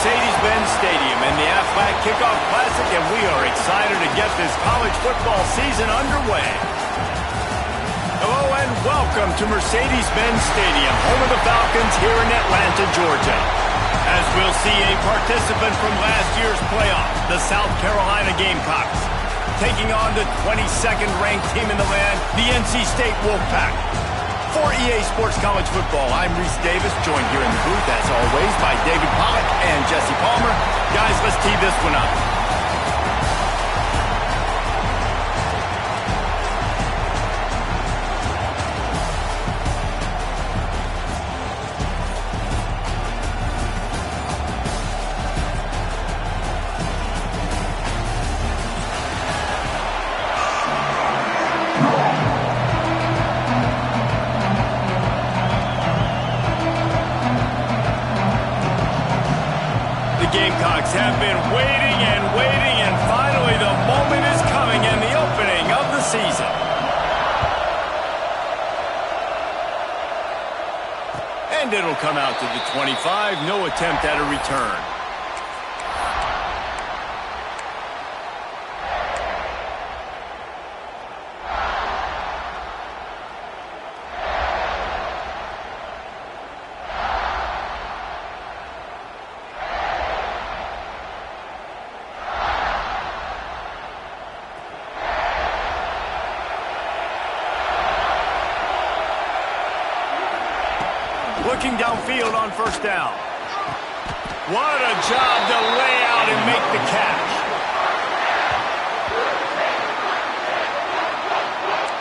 Mercedes-Benz Stadium in the Aflac Kickoff Classic, and we are excited to get this college football season underway. Hello and welcome to Mercedes-Benz Stadium, home of the Falcons here in Atlanta, Georgia. As we'll see a participant from last year's playoff, the South Carolina Gamecocks, taking on the 22nd ranked team in the land, the NC State Wolfpack. For EA Sports College Football, I'm Reese Davis, joined here in the booth, as always, by David Pollock and Jesse Palmer. Guys, let's tee this one up. Gamecocks have been waiting and finally the moment is coming and the opening of the season. And it'll come out to the 25, no attempt at a return. Looking downfield on first down. What a job to lay out and make the catch.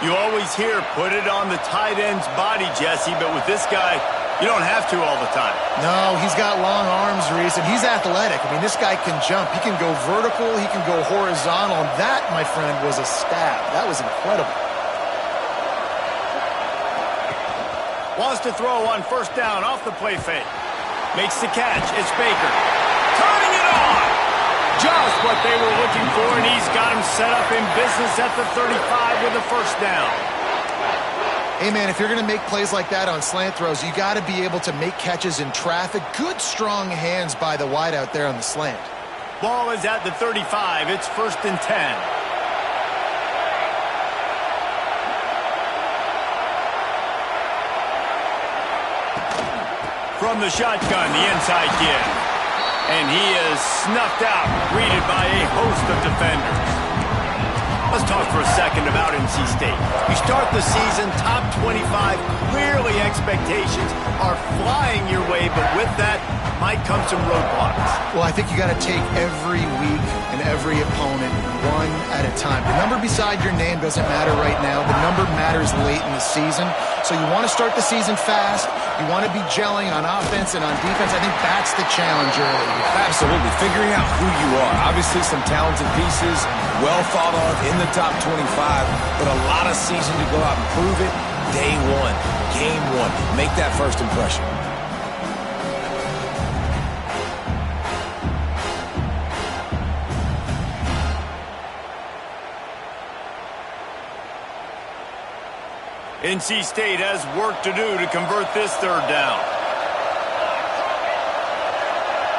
You always hear put it on the tight end's body, Jesse, but with this guy, you don't have to all the time. No, he's got long arms, Reese, and he's athletic. I mean, this guy can jump. He can go vertical. He can go horizontal. And that, my friend, was a stab. That was incredible. Wants to throw on first down off the play fake. Makes the catch. It's Baker. Turning it on! Just what they were looking for, and he's got him set up in business at the 35 with a first down. Hey, man, if you're going to make plays like that on slant throws, you got to be able to make catches in traffic. Good, strong hands by the wide out there on the slant. Ball is at the 35. It's 1st and 10. From the shotgun, the inside give. And he is snuffed out, greeted by a host of defenders. Let's talk for a second about NC State. You start the season top 25. Clearly expectations are flying your way, but with that might come some roadblocks. Well, I think you got to take every week and every opponent one at a time. The number beside your name doesn't matter right now. The number matters late in the season. So you want to start the season fast. You want to be gelling on offense and on defense. I think that's the challenge early. Absolutely. Figuring out who you are. Obviously some talented pieces, well thought of in the top 25, but a lot of season to go out and prove it. Day one, game one. Make that first impression. NC State has work to do to convert this third down.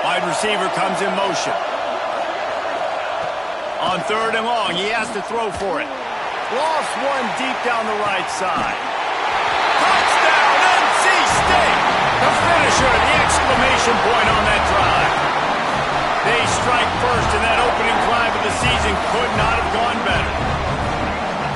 Wide receiver comes in motion. On 3rd and long, he has to throw for it. Lost one deep down the right side. Touchdown, NC State! The finisher, the exclamation point on that drive. They strike first, and that opening drive of the season could not have gone better.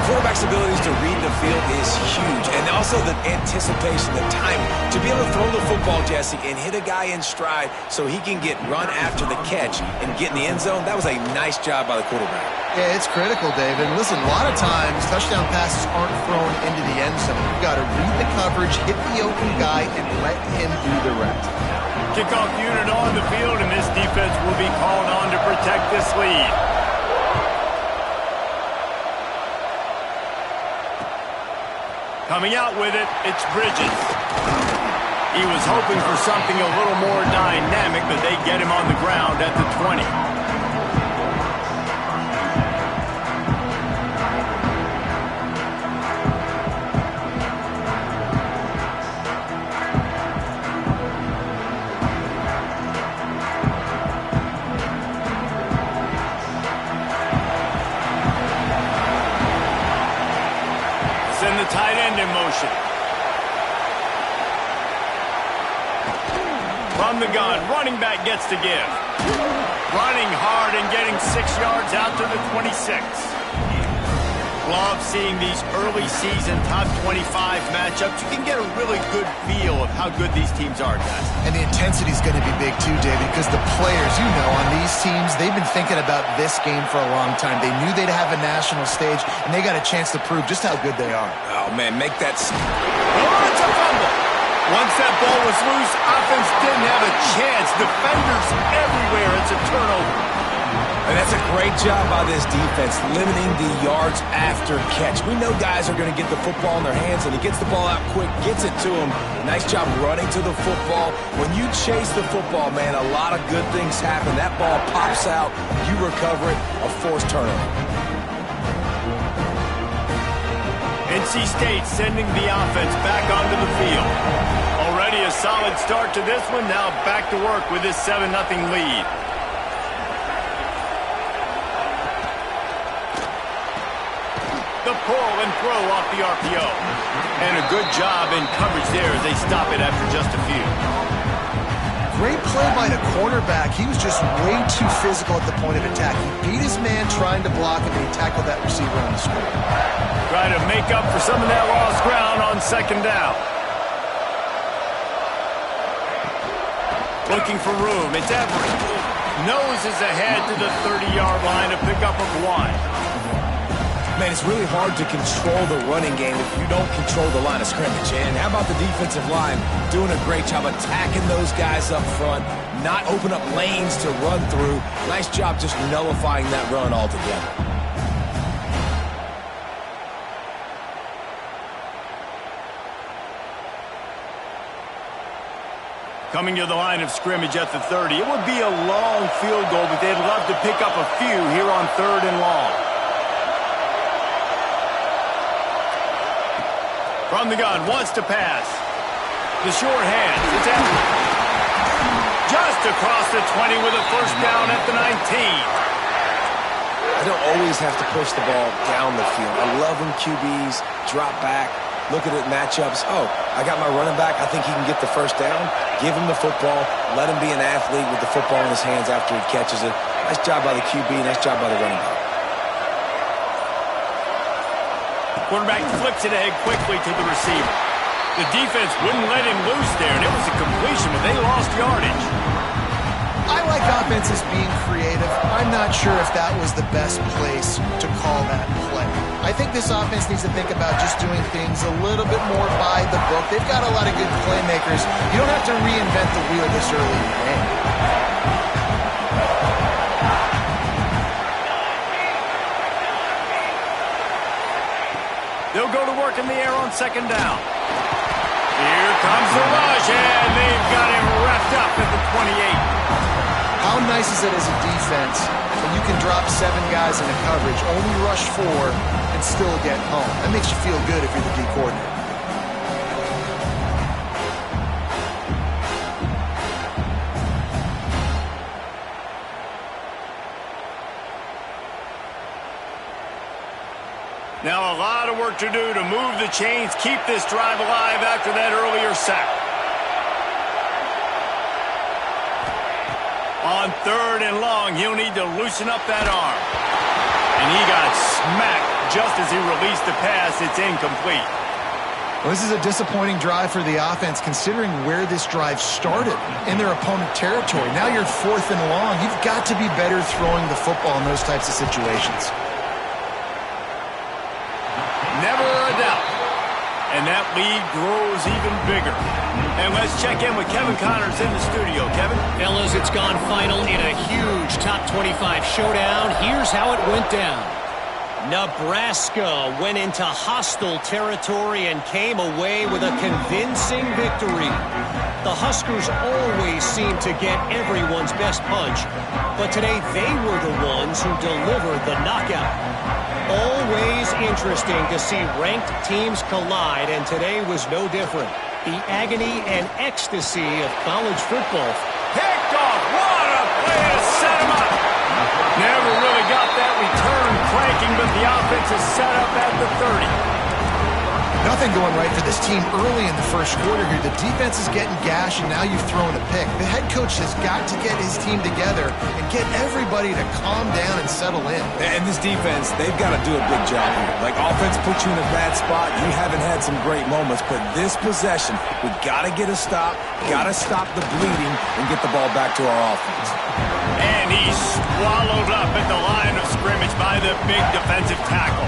Quarterback's abilities to read the field is huge, and also the anticipation, the time to be able to throw the football, Jesse, and hit a guy in stride so he can get run after the catch and get in the end zone. That was a nice job by the quarterback. Yeah, it's critical, David. And listen, a lot of times touchdown passes aren't thrown into the end zone. You've got to read the coverage, hit the open guy, and let him do the rest. Kickoff unit on the field, and this defense will be called on to protect this lead. Coming out with it, it's Bridges. He was hoping for something a little more dynamic, but they get him on the ground at the 20. the tight end in motion. From the gun, running back gets to give. Running hard and getting 6 yards out to the 26. Love seeing these early season top 25 matchups. You can get a really good feel of how good these teams are, guys. And the intensity is going to be big too, David, because the players, you know, on these teams, they've been thinking about this game for a long time. They knew they'd have a national stage, and they got a chance to prove just how good they are. Oh, man, make that... Oh, it's a fumble. Once that ball was loose, offense didn't have a chance. Defenders everywhere. It's a turnover. And that's a great job by this defense, limiting the yards after catch. We know guys are going to get the football in their hands, and he gets the ball out quick, gets it to him. Nice job running to the football. When you chase the football, man, a lot of good things happen. That ball pops out, you recover it, a forced turnover. NC State sending the offense back onto the field. Already a solid start to this one. Now back to work with this 7-0 lead. The pull and throw off the RPO. And a good job in coverage there as they stop it after just a few. Great play by the cornerback. He was just way too physical at the point of attack. He beat his man trying to block him, and he tackled that receiver on the screen. Try to make up for some of that lost ground on second down. Looking for room. It's Everett. Noses ahead to the 30-yard line to pick up a quon. Man, it's really hard to control the running game if you don't control the line of scrimmage. And how about the defensive line doing a great job attacking those guys up front, not open up lanes to run through. Nice job just nullifying that run altogether. Coming to the line of scrimmage at the 30. It would be a long field goal, but they'd love to pick up a few here on 3rd and long. From the gun, wants to pass. The short hands, it's Everett. Just across the 20 with a first down at the 19. I don't always have to push the ball down the field. I love when QBs drop back, look at it matchups. Oh, I got my running back. I think he can get the first down. Give him the football. Let him be an athlete with the football in his hands after he catches it. Nice job by the QB. Nice job by the running back. Quarterback flips it ahead quickly to the receiver. The defense wouldn't let him loose there, and it was a completion, but they lost yardage. I like offenses being creative. I'm not sure if that was the best place to call that play. I think this offense needs to think about just doing things a little bit more by the book. They've got a lot of good playmakers. You don't have to reinvent the wheel this early in the game. They'll go to work in the air on second down. Here comes the rush, and they've got him wrapped up at the 28. How nice is it as a defense when you can drop 7 guys into coverage, only rush 4, and still get home? That makes you feel good if you're the D coordinator. Now a lot of work to do to move the chains, keep this drive alive after that earlier sack. On 3rd and long, he'll need to loosen up that arm. And he got smacked just as he released the pass. It's incomplete. Well, this is a disappointing drive for the offense, considering where this drive started in their opponent territory. Now you're 4th and long. You've got to be better throwing the football in those types of situations. Never a doubt. And that lead grows even bigger. And let's check in with Kevin Connors in the studio. Kevin? Fellas, it's gone final in a huge top 25 showdown. Here's how it went down. Nebraska went into hostile territory and came away with a convincing victory. The Huskers always seem to get everyone's best punch, but today they were the ones who delivered the knockout. Always interesting to see ranked teams collide, and today was no different. The agony and ecstasy of college football. Picked off. What a play to set him up. Never really got that return cranking, but the offense is set up at the 30. something going right for this team early in the first quarter here. The defense is getting gashed, and now you've thrown a pick. The head coach has got to get his team together and get everybody to calm down and settle in. And this defense, they've got to do a big job here. Like, offense puts you in a bad spot. You haven't had some great moments, but this possession, we got to get a stop, got to stop the bleeding, and get the ball back to our offense. And he's swallowed up at the line of scrimmage by the big defensive tackle.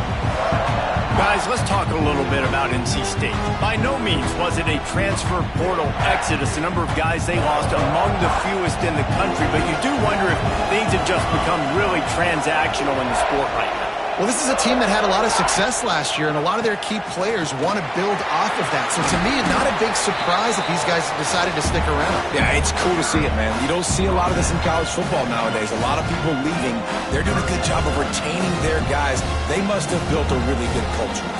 Guys, let's talk a little bit about NC State. By no means was it a transfer portal exodus, the number of guys they lost among the fewest in the country, but you do wonder if things have just become really transactional in the sport right now. Well, this is a team that had a lot of success last year, and a lot of their key players want to build off of that. So to me, not a big surprise that these guys decided to stick around. Yeah, it's cool to see it, man. You don't see a lot of this in college football nowadays. A lot of people leaving. They're doing a good job of retaining their guys. They must have built a really good culture.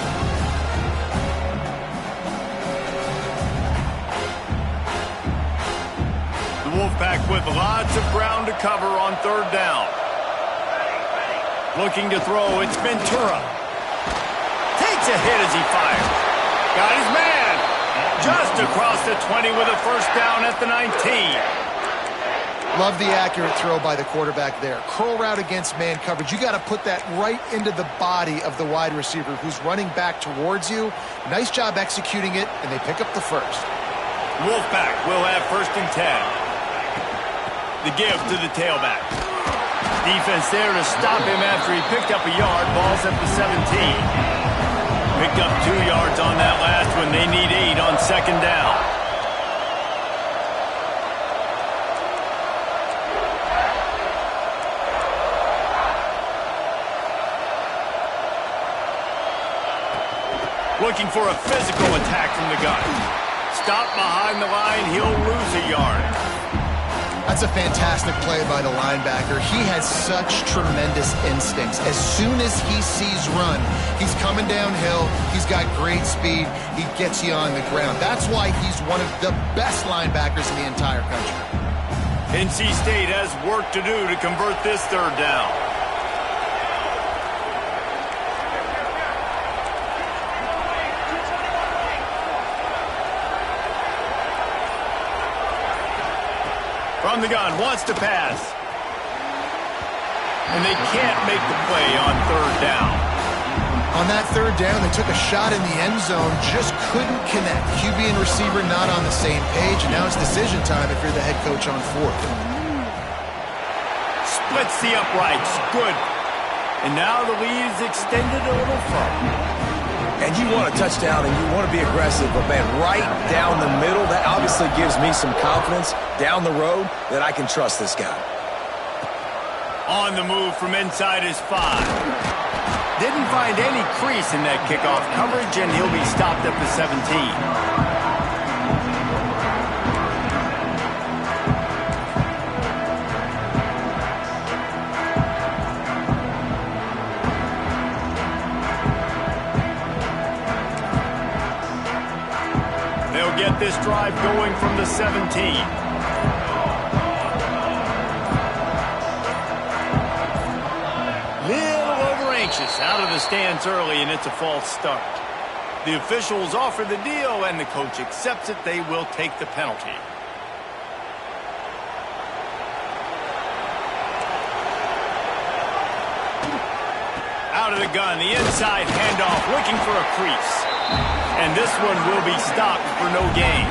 The Wolfpack with lots of ground to cover on third down. Looking to throw, it's Ventura. Takes a hit as he fires. Got his man. Just across the 20 with a first down at the 19. Love the accurate throw by the quarterback there. Curl route against man coverage. You got to put that right into the body of the wide receiver who's running back towards you. Nice job executing it, and they pick up the first. Wolfpack will have first and 10. The give to the tailback. Defense there to stop him after he picked up a yard. Ball's at the 17. Picked up 2 yards on that last one. They need 8 on second down. Looking for a physical attack from the gun. Stop behind the line. He'll lose a yard. That's a fantastic play by the linebacker. He has such tremendous instincts. As soon as he sees run, he's coming downhill. He's got great speed. He gets you on the ground. That's why he's one of the best linebackers in the entire country. NC State has work to do to convert this third down. From the gun, wants to pass. And they can't make the play on third down. On that third down, they took a shot in the end zone, just couldn't connect. QB and receiver not on the same page, and now it's decision time if you're the head coach on fourth. Splits the uprights. Good. And now the lead is extended a little further. And you want a touchdown and you want to be aggressive, but man, right down the middle, that obviously gives me some confidence down the road that I can trust this guy. On the move from inside his 5. Didn't find any crease in that kickoff coverage, and he'll be stopped at the 17. Get this drive going from the 17. Little over anxious out of the stands early, and it's a false start. The officials offer the deal, and the coach accepts it. They will take the penalty. Out of the gun, the inside handoff, looking for a crease. And this one will be stopped for no gain.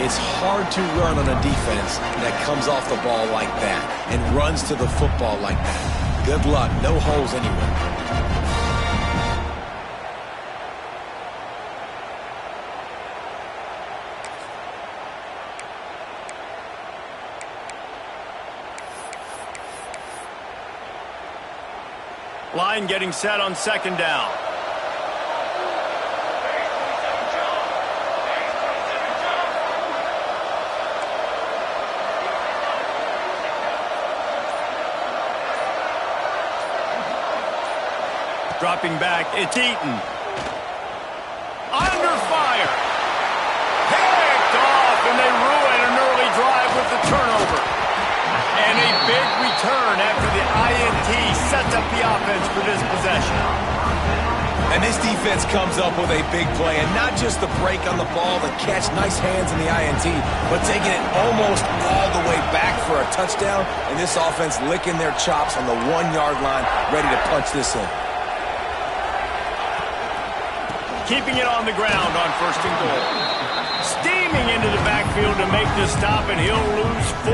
It's hard to run on a defense that comes off the ball like that and runs to the football like that. Good luck. No holes anywhere. Line getting set on second down. Dropping back, it's Eaton. Under fire. Picked off, and they ruin an early drive with the turnover. And a big return after the INT sets up the offense for this possession. And this defense comes up with a big play, and not just the break on the ball, the catch, nice hands in the INT, but taking it almost all the way back for a touchdown, and this offense licking their chops on the 1-yard line, ready to punch this in. Keeping it on the ground on 1st and goal. Steaming into the backfield to make the stop, and he'll lose 4.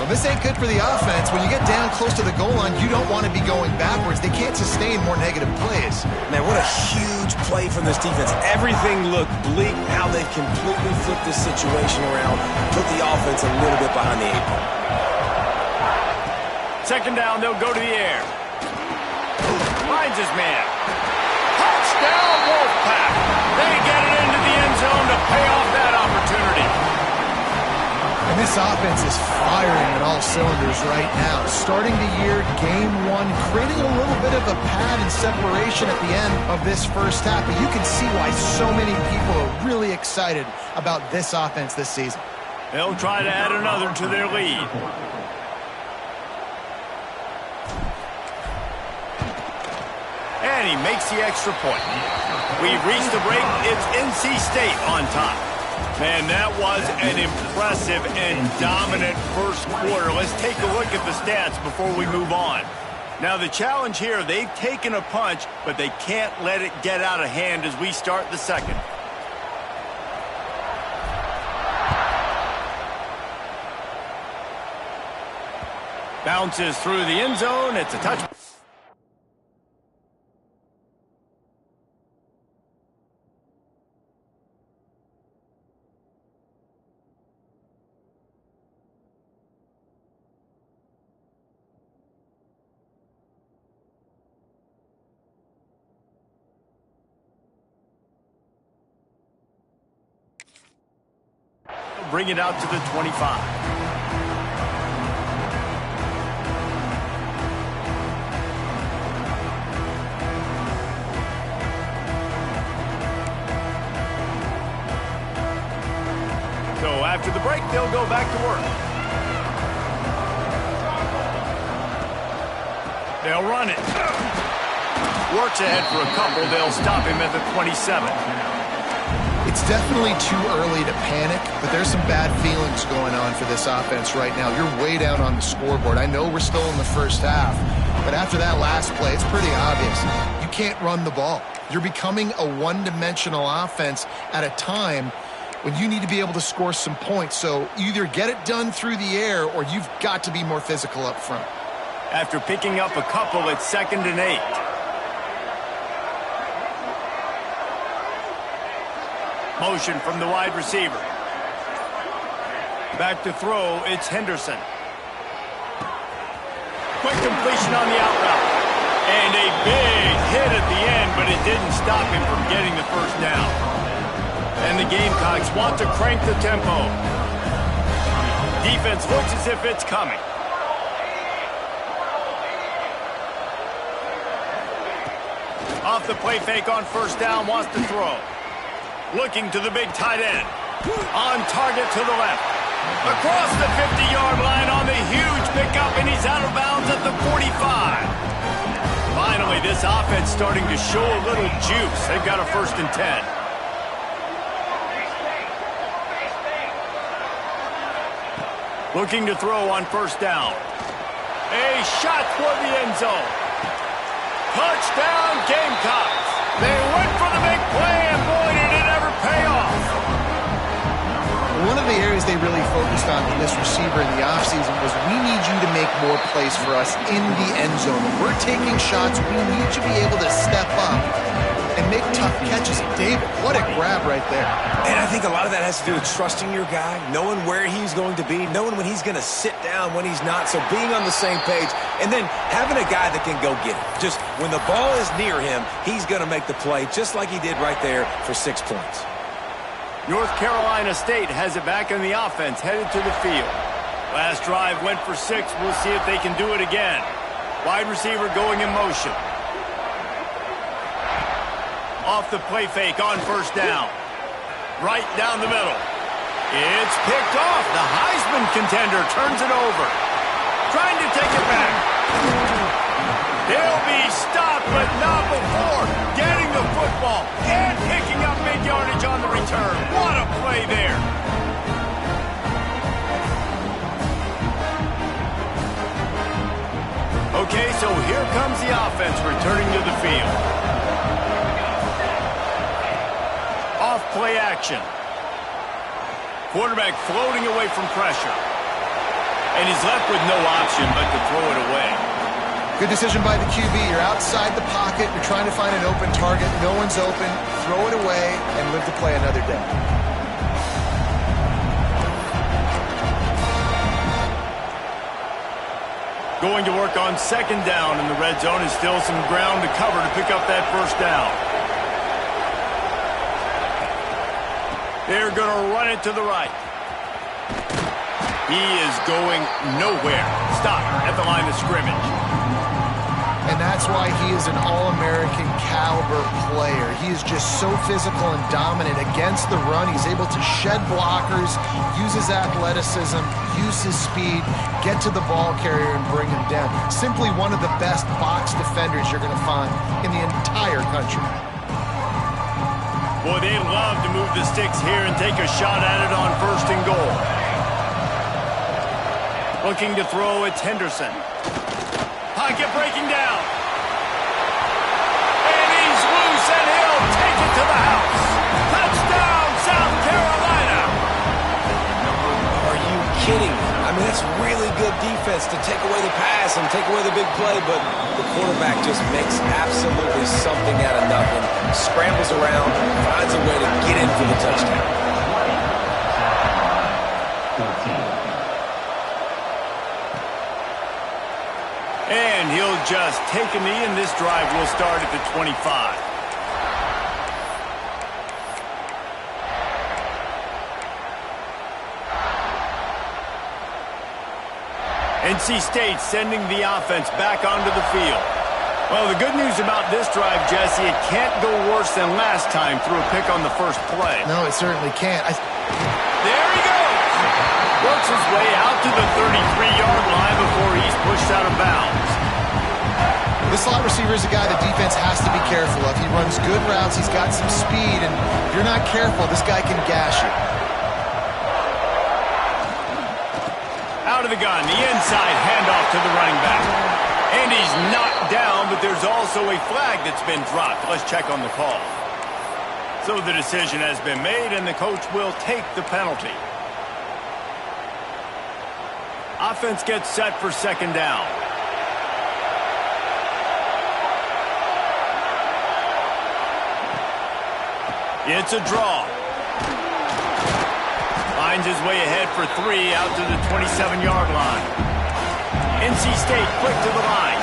Well, this ain't good for the offense. When you get down close to the goal line, you don't want to be going backwards. They can't sustain more negative plays. Man, what a huge play from this defense. Everything looked bleak. Now they've completely flipped this situation around, put the offense a little bit behind the 8 ball. 2nd down, they'll go to the air. Finds his man. Touchdown, Wolfpack. They get it into the end zone to pay off that opportunity. And this offense is firing at all cylinders right now. Starting the year, game 1, creating a little bit of a pad and separation at the end of this first half. But you can see why so many people are really excited about this offense this season. They'll try to add another to their lead. And he makes the extra point. We've reached the break. It's NC State on top. Man, that was an impressive and dominant first quarter. Let's take a look at the stats before we move on. Now, the challenge here, they've taken a punch, but they can't let it get out of hand as we start the second. Bounces through the end zone. It's a touchback. Bring it out to the 25. So after the break, they'll go back to work. They'll run it. Works ahead for a couple. They'll stop him at the 27. It's definitely too early to panic, but there's some bad feelings going on for this offense right now. You're way down on the scoreboard. I know we're still in the first half, but after that last play, it's pretty obvious. You can't run the ball. You're becoming a one-dimensional offense at a time when you need to be able to score some points. So either get it done through the air or you've got to be more physical up front. After picking up a couple, it's 2nd and 8. Motion from the wide receiver. Back to throw, it's Henderson. Quick completion on the out route. And a big hit at the end, but it didn't stop him from getting the first down. And the Gamecocks want to crank the tempo. Defense looks as if it's coming. Off the play fake on 1st down, wants to throw. Looking to the big tight end. On target to the left. Across the 50-yard line on the huge pickup, and he's out of bounds at the 45. Finally, this offense starting to show a little juice. They've got a 1st and 10. Looking to throw on 1st down. A shot toward the end zone. Touchdown, Gamecocks. They went for the big play, and boy, did it ever pay off. One of the areas they really focused on in this receiver in the offseason was we need you to make more plays for us in the end zone. When we're taking shots, we need you to be able to step up and make tough catches. David, what a grab right there. And I think a lot of that has to do with trusting your guy, knowing where he's going to be, knowing when he's going to sit down, when he's not. So being on the same page, and then having a guy that can go get it. Just when the ball is near him, he's going to make the play, just like he did right there for 6 points. North Carolina State has it back in the offense, headed to the field. Last drive went for 6. We'll see if they can do it again. Wide receiver going in motion. Off the play fake on 1st down. Right down the middle. It's picked off. The Heisman contender turns it over. Trying to take it back. He'll be stopped, but not before football and picking up mid-yardage on the return. What a play there. Okay, so here comes the offense returning to the field. Off play action. Quarterback floating away from pressure. And he's left with no option but to throw it away. Good decision by the QB. You're outside the pocket. You're trying to find an open target. No one's open. Throw it away and live to play another day. Going to work on second down in the red zone, and still some ground to cover to pick up that first down. They're going to run it to the right. He is going nowhere. Stop at the line of scrimmage. And that's why he is an All-American caliber player. He is just so physical and dominant against the run. He's able to shed blockers, use his athleticism, use his speed, get to the ball carrier and bring him down. Simply one of the best box defenders you're going to find in the entire country. Boy, they'd love to move the sticks here and take a shot at it on first and goal. Looking to throw, it's Henderson. Pocket breaking down. And he's loose, and he'll take it to the house. Touchdown, South Carolina. Are you kidding me? I mean, that's really good defense to take away the pass and take away the big play, but the quarterback just makes absolutely something out of nothing, scrambles around, finds a way to get in for the touchdown. And he'll just take a knee, and this drive will start at the 25. NC State sending the offense back onto the field. Well, the good news about this drive, Jesse, it can't go worse than last time through a pick on the first play. No, it certainly can't. There he goes. Works his way out to the 33-yard line before he's pushed out of bounds. This slot receiver is a guy the defense has to be careful of. He runs good routes. He's got some speed, and if you're not careful, this guy can gash you. Out of the gun, the inside handoff to the running back. And he's knocked down, but there's also a flag that's been dropped. Let's check on the call. So the decision has been made, and the coach will take the penalty. Offense gets set for second down. It's a draw. Finds his way ahead for 3 out to the 27-yard line. NC State quick to the line.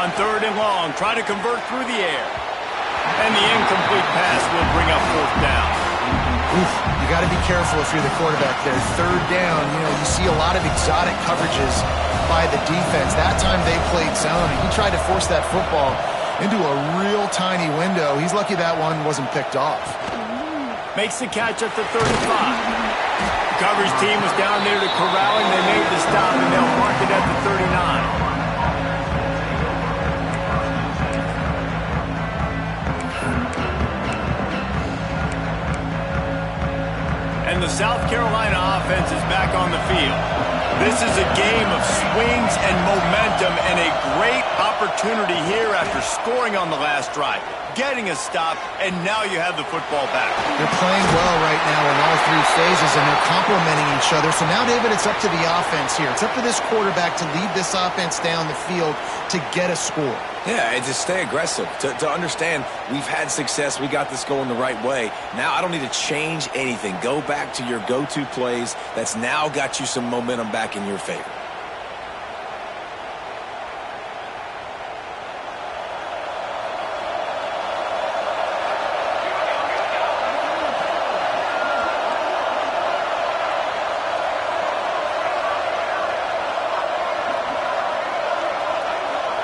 On third and long, try to convert through the air. And the incomplete pass will bring up fourth down. Oof, you got to be careful if you're the quarterback there. Third down, you see a lot of exotic coverages by the defense. That time they played zone, and he tried to force that football into a real tiny window. He's lucky that one wasn't picked off. Makes the catch at the 35. The coverage team was down there to corral him. They made the stop, and they'll mark it at the 39. And the South Carolina offense is back on the field. This is a game of swings and momentum, and a great opportunity here after scoring on the last drive, getting a stop, and now you have the football back. They're playing well right now in all three phases, and they're complementing each other. So now, David, it's up to the offense here. It's up to this quarterback to lead this offense down the field to get a score. Yeah, and to stay aggressive, to understand we've had success, we got this going the right way. Now I don't need to change anything. Go back to your go-to plays. That's now got you some momentum back in your favor.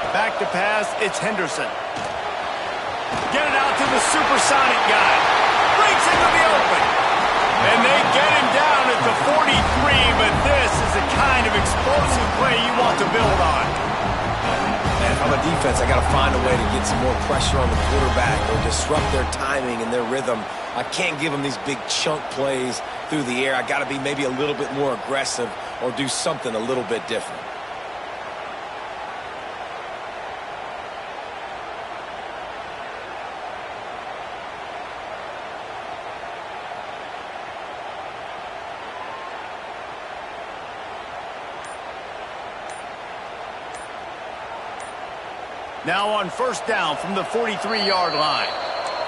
Back to pass, it's Henderson. Get it out to the supersonic guy. Breaks into the open. And they get him down at the 43, but this is a defense, I got to find a way to get some more pressure on the quarterback or disrupt their timing and their rhythm. I can't give them these big chunk plays through the air. I got to be maybe a little bit more aggressive or do something a little bit different. Now on first down from the 43-yard line.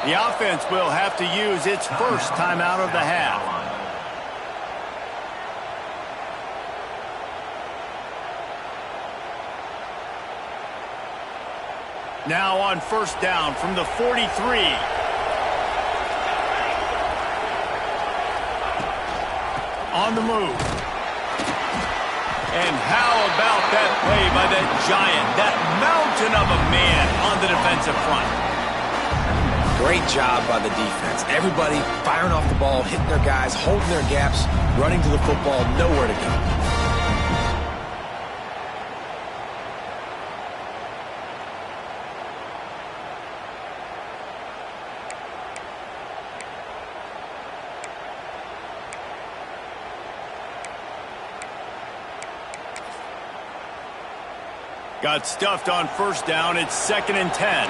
The offense will have to use its first timeout of the half. Now on first down from the 43. On the move. And how about that play by that giant, that mountain of a man on the defensive front? Great job by the defense. Everybody firing off the ball, hitting their guys, holding their gaps, running to the football, nowhere to go. Got stuffed on first down. It's 2nd and 10.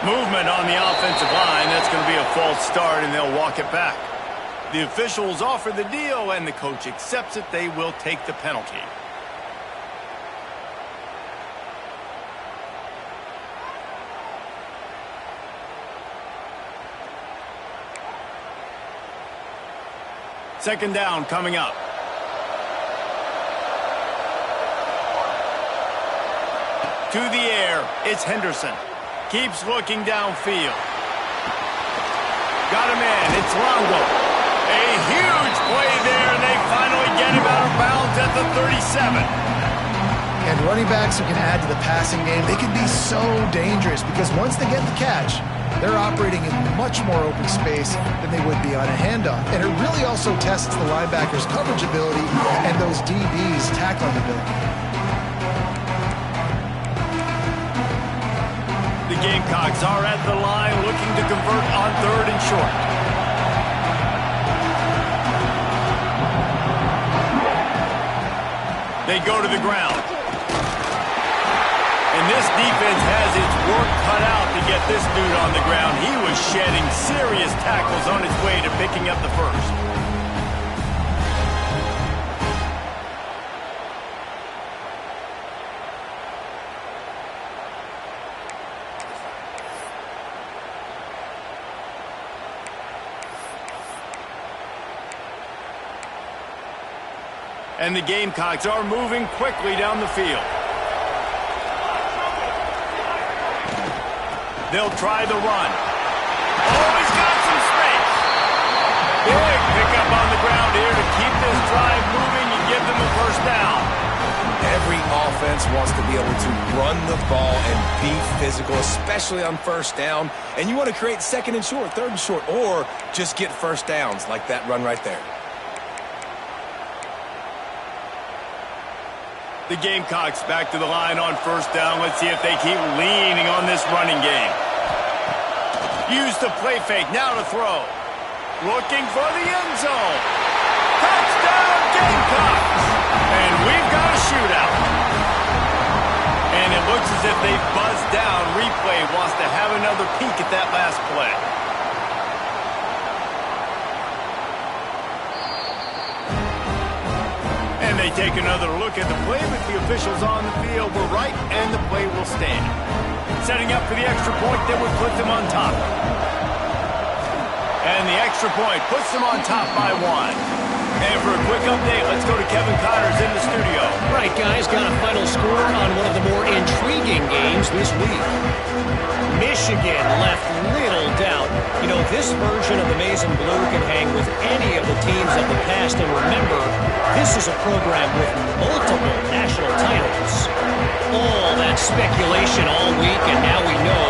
Movement on the offensive line. That's going to be a false start, and they'll walk it back. The officials offer the deal, and the coach accepts it. They will take the penalty. Second down coming up. To the air, it's Henderson. Keeps looking downfield. Got him in, it's Longo. A huge play there, and they finally get him out of bounds at the 37. And running backs who can add to the passing game, they can be so dangerous because once they get the catch, they're operating in much more open space than they would be on a handoff. And it really also tests the linebackers' coverage ability and those DBs' tackling ability. The Gamecocks are at the line looking to convert on 3rd and short. They go to the ground. And this defense has its work cut out to get this dude on the ground. He was shedding serious tackles on his way to picking up the first. And the Gamecocks are moving quickly down the field. They'll try the run. Oh, he's got some space. Big pickup on the ground here to keep this drive moving and give them a first down. Every offense wants to be able to run the ball and be physical, especially on first down. And you want to create 2nd and short, 3rd and short, or just get first downs like that run right there. The Gamecocks back to the line on first down. Let's see if they keep leaning on this running game. Use the play fake, now to throw. Looking for the end zone. Touchdown, Gamecocks! And we've got a shootout. And it looks as if they buzzed down. Replay wants to have another peek at that last play. And they take another look at the play, but the officials on the field were right, and the play will stand. Setting up for the extra point that would put them on top. And the extra point puts them on top by 1. And for a quick update, let's go to Kevin Connors in the studio. Right, guys, got a final score on one of the more intriguing games this week. Michigan left little doubt You know, this version of the maize and blue can hang with any of the teams of the past. And remember, this is a program with multiple national titles. All that speculation all week, and now we know.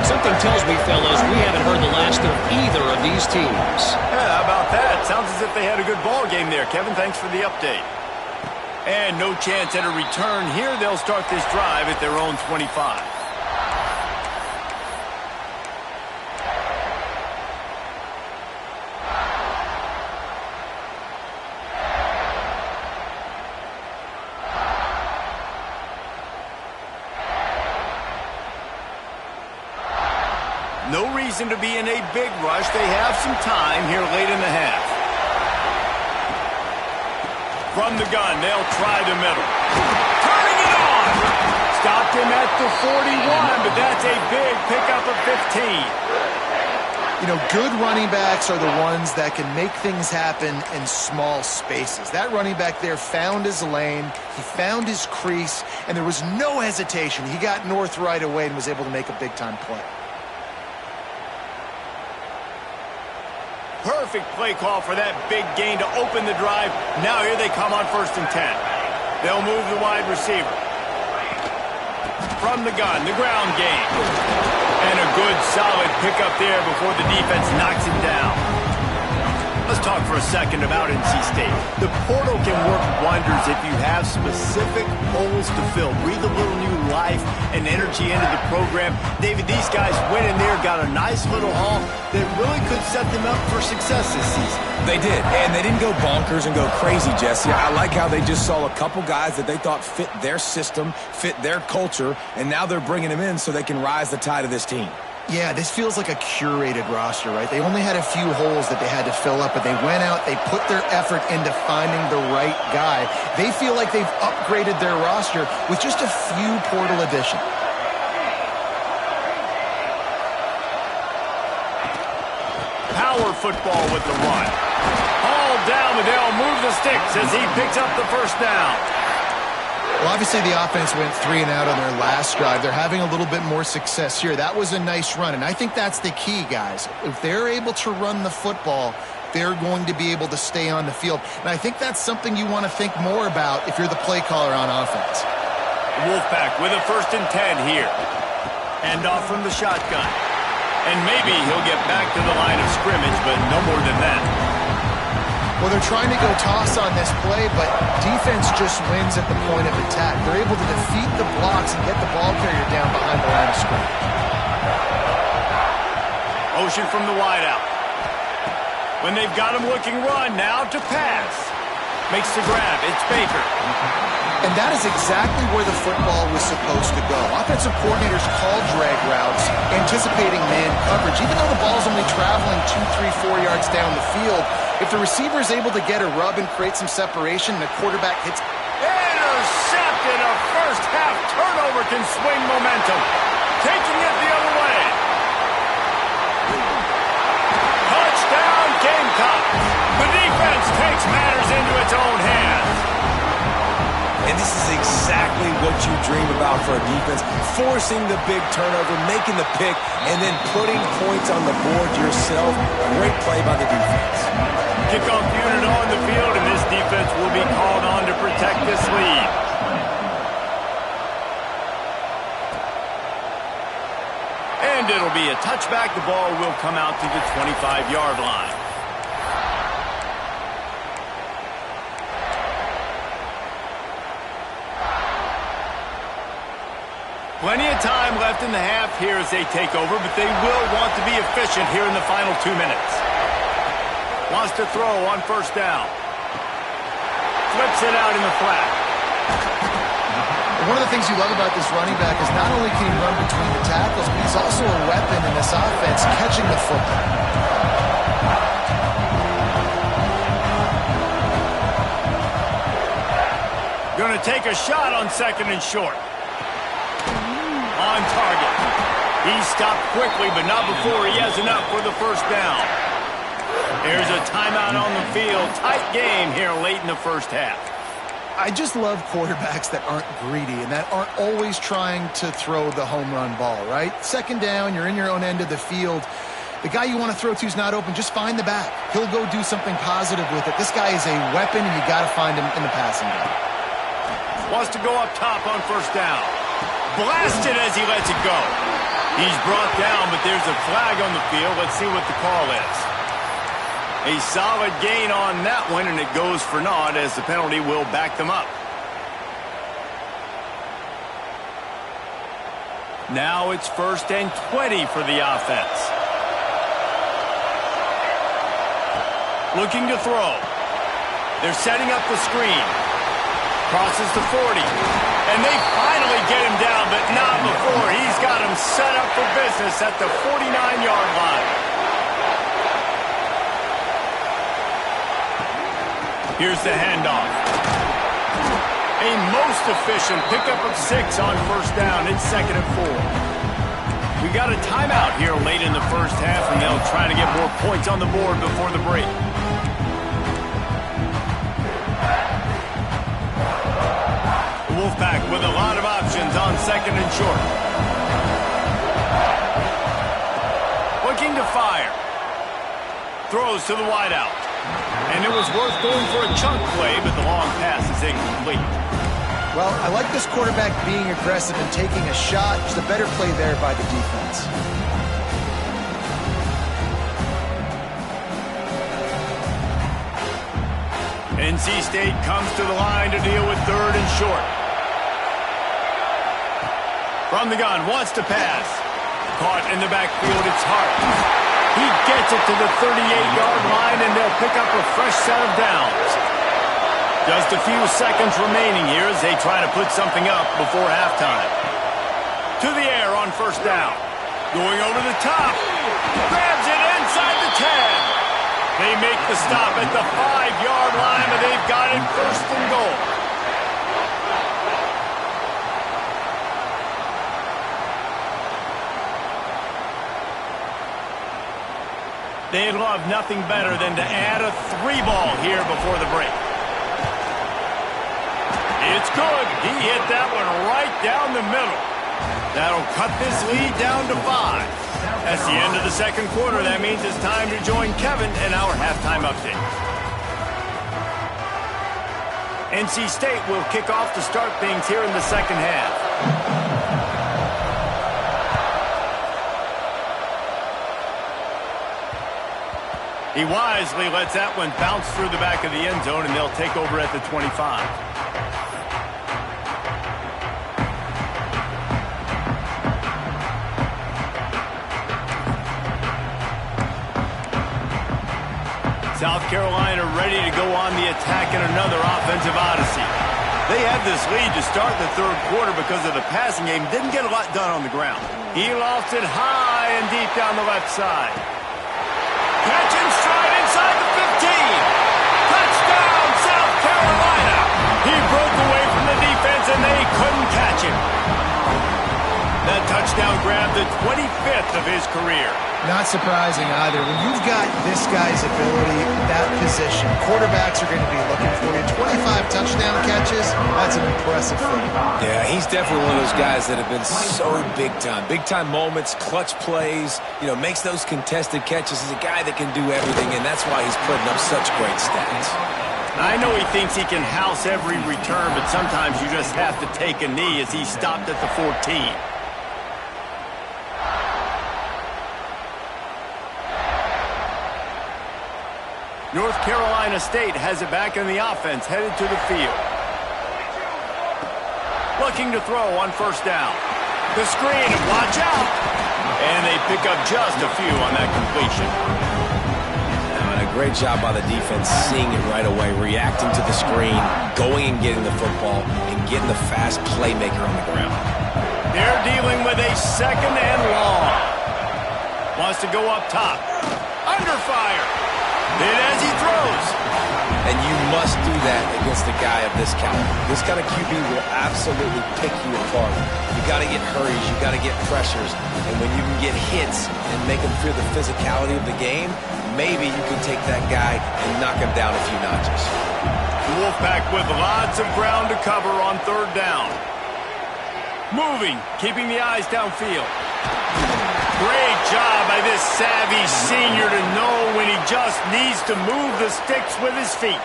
Something tells me, fellas, we haven't heard the last of either of these teams. Yeah, how about that? Sounds as if they had a good ball game there. Kevin, thanks for the update. And no chance at a return here. They'll start this drive at their own 25. No reason to be in a big rush. They have some time here late in the half. From the gun, they'll try the middle. Turning it on! Stopped him at the 41, but that's a big pickup of 15. You know, good running backs are the ones that can make things happen in small spaces. That running back there found his lane, he found his crease, and there was no hesitation. He got north right away and was able to make a big-time play. Perfect play call for that big gain to open the drive. Now here they come on 1st and 10. They'll move the wide receiver. From the gun, the ground game. And a good solid pickup there before the defense knocks him down. Let's talk for a second about NC State. The portal can work wonders if you have specific holes to fill. Breathe a little new life and energy into the program. David, these guys went in there, got a nice little haul that really could set them up for success this season. They did, and they didn't go bonkers and go crazy, Jesse. I like how they just saw a couple guys that they thought fit their system, fit their culture, and now they're bringing them in so they can rise the tide of this team. Yeah, this feels like a curated roster, right? They only had a few holes that they had to fill up, but they went out, they put their effort into finding the right guy. They feel like they've upgraded their roster with just a few portal additions. Power football with the run. Hauled down, but they'll move the sticks as he picks up the first down. Well, obviously the offense went 3 and out on their last drive. They're having a little bit more success here. That was a nice run, and I think that's the key, guys. If they're able to run the football, they're going to be able to stay on the field. And I think that's something you want to think more about if you're the play caller on offense. Wolfpack with a 1st and 10 here. Hand off from the shotgun. And maybe he'll get back to the line of scrimmage, but no more than that. Well, they're trying to go toss on this play, but defense just wins at the point of attack. They're able to defeat the blocks and get the ball carrier down behind the line of scrimmage. Motion from the wideout. When they've got him looking run, now to pass. Makes the grab. It's Baker. And that is exactly where the football was supposed to go. Offensive coordinators called drag routes, anticipating man coverage. Even though the ball's only traveling 2, 3, 4 yards down the field, if the receiver is able to get a rub and create some separation and the quarterback hits... Intercepted! A first-half turnover can swing momentum. Taking it the other way. Touchdown, Gamecocks! The defense takes matters into its own hands. And this is exactly what you dream about for a defense. Forcing the big turnover, making the pick, and then putting points on the board yourself. Great play by the defense. Kickoff unit on the field, and this defense will be called on to protect this lead. And it'll be a touchback. The ball will come out to the 25-yard line. Plenty of time left in the half here as they take over, but they will want to be efficient here in the final 2 minutes. Wants to throw on 1st down. Flips it out in the flat. One of the things you love about this running back is not only can he run between the tackles, but he's also a weapon in this offense, catching the football. Going to take a shot on 2nd and short. On target. He stopped quickly, but not before he has enough for the 1st down. Here's a timeout on the field. Tight game here late in the 1st half. I just love quarterbacks that aren't greedy and that aren't always trying to throw the home run ball, right? 2nd down, you're in your own end of the field. The guy you want to throw to is not open. Just find the back. He'll go do something positive with it. This guy is a weapon, and you got to find him in the passing game. Wants to go up top on first down. Blasted as he lets it go. He's brought down, but there's a flag on the field. Let's see what the call is. A solid gain on that one, and it goes for naught as the penalty will back them up. Now it's 1st and 20 for the offense. Looking to throw. They're setting up the screen. Crosses the 40. And they finally get him down, but not before. He's got him set up for business at the 49-yard line. Here's the handoff. A most efficient pickup of 6 on first down. It's 2nd and 4. We got a timeout here late in the first half, and they'll try to get more points on the board before the break. Wolfpack with a lot of options on 2nd and short. Looking to fire. Throws to the wideout. And it was worth going for a chunk play, but the long pass is incomplete. Well, I like this quarterback being aggressive and taking a shot. Just a better play there by the defense. NC State comes to the line to deal with 3rd and short. From the gun, wants to pass. Caught in the backfield, it's Hart. He gets it to the 38-yard line, and they'll pick up a fresh set of downs. Just a few seconds remaining here as they try to put something up before halftime. To the air on first down. Going over the top. Grabs it inside the 10. They make the stop at the 5-yard line, but they've got it 1st and goal. They'd love nothing better than to add a 3-ball here before the break. It's good. He hit that one right down the middle. That'll cut this lead down to 5. That's the end of the 2nd quarter. That means it's time to join Kevin in our halftime update. NC State will kick off to start things here in the 2nd half. He wisely lets that one bounce through the back of the end zone, and they'll take over at the 25. South Carolina ready to go on the attack in another offensive odyssey. They had this lead to start the 3rd quarter because of the passing game. Didn't get a lot done on the ground. He lofts it high and deep down the left side. Catch and stride inside the 15. Touchdown, South Carolina. He broke away from the defense, and they couldn't catch him. That touchdown grabbed the 25th of his career. Not surprising either. When you've got this guy's ability, that position, quarterbacks are going to be looking for you. 25 touchdown catches, that's an impressive thing. Yeah, he's definitely one of those guys that have been so big time. Big time moments, clutch plays, makes those contested catches. He's a guy that can do everything, and that's why he's putting up such great stats. I know he thinks he can house every return, but sometimes you just have to take a knee as he stopped at the 14. North Carolina State has it back in the offense, headed to the field. Looking to throw on first down. The screen, watch out! And they pick up just a few on that completion. And a great job by the defense, seeing it right away, reacting to the screen, going and getting the football, and getting the fast playmaker on the ground. They're dealing with a 2nd and long. Wants to go up top. Under fire. Did as he throws. And you must do that against a guy of this caliber. This kind of QB will absolutely pick you apart. You got to get hurries, you got to get pressures, and when you can get hits and make them feel the physicality of the game, maybe you can take that guy and knock him down a few notches. The Wolfpack with lots of ground to cover on 3rd down. Moving, keeping the eyes downfield. Great job by this savvy senior to know when he just needs to move the sticks with his feet.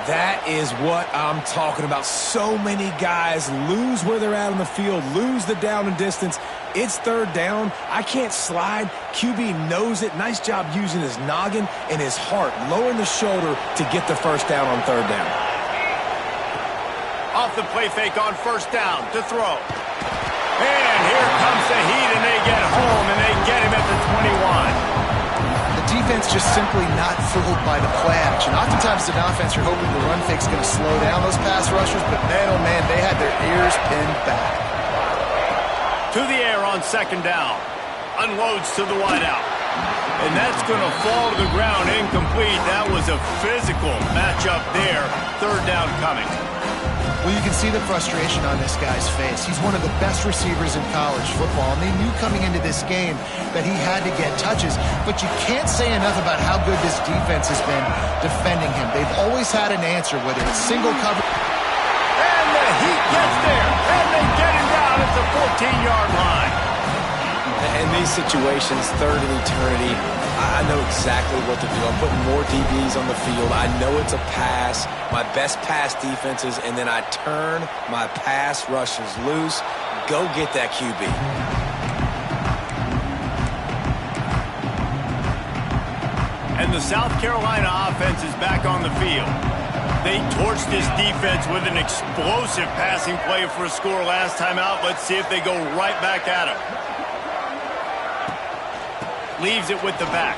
That is what I'm talking about. So many guys lose where they're at on the field, lose the down and distance. It's third down. I can't slide. QB knows it. Nice job using his noggin and his heart, lowering the shoulder to get the first down on third down. Off the play fake on first down to throw. And here comes the heat, and they get home, and they get him at the 21. The defense just simply not fooled by the play action. Oftentimes, an offense, you're hoping the run fake's going to slow down those pass rushers, but man, oh man, they had their ears pinned back. To the air on second down. Unloads to the wideout. And that's going to fall to the ground incomplete. That was a physical matchup there. Third down coming. Well, you can see the frustration on this guy's face. He's one of the best receivers in college football, and they knew coming into this game that he had to get touches, but you can't say enough about how good this defense has been defending him. They've always had an answer, whether it's single cover. And the Heat gets there, and they get him down at the 14-yard line. In these situations, third and eternity, I know exactly what to do. I'm putting more DBs on the field. I know it's a pass, my best pass defenses, and then I turn my pass rushers loose. Go get that QB. And the South Carolina offense is back on the field. They torched this defense with an explosive passing play for a score last time out. Let's see if they go right back at him. Leaves it with the back.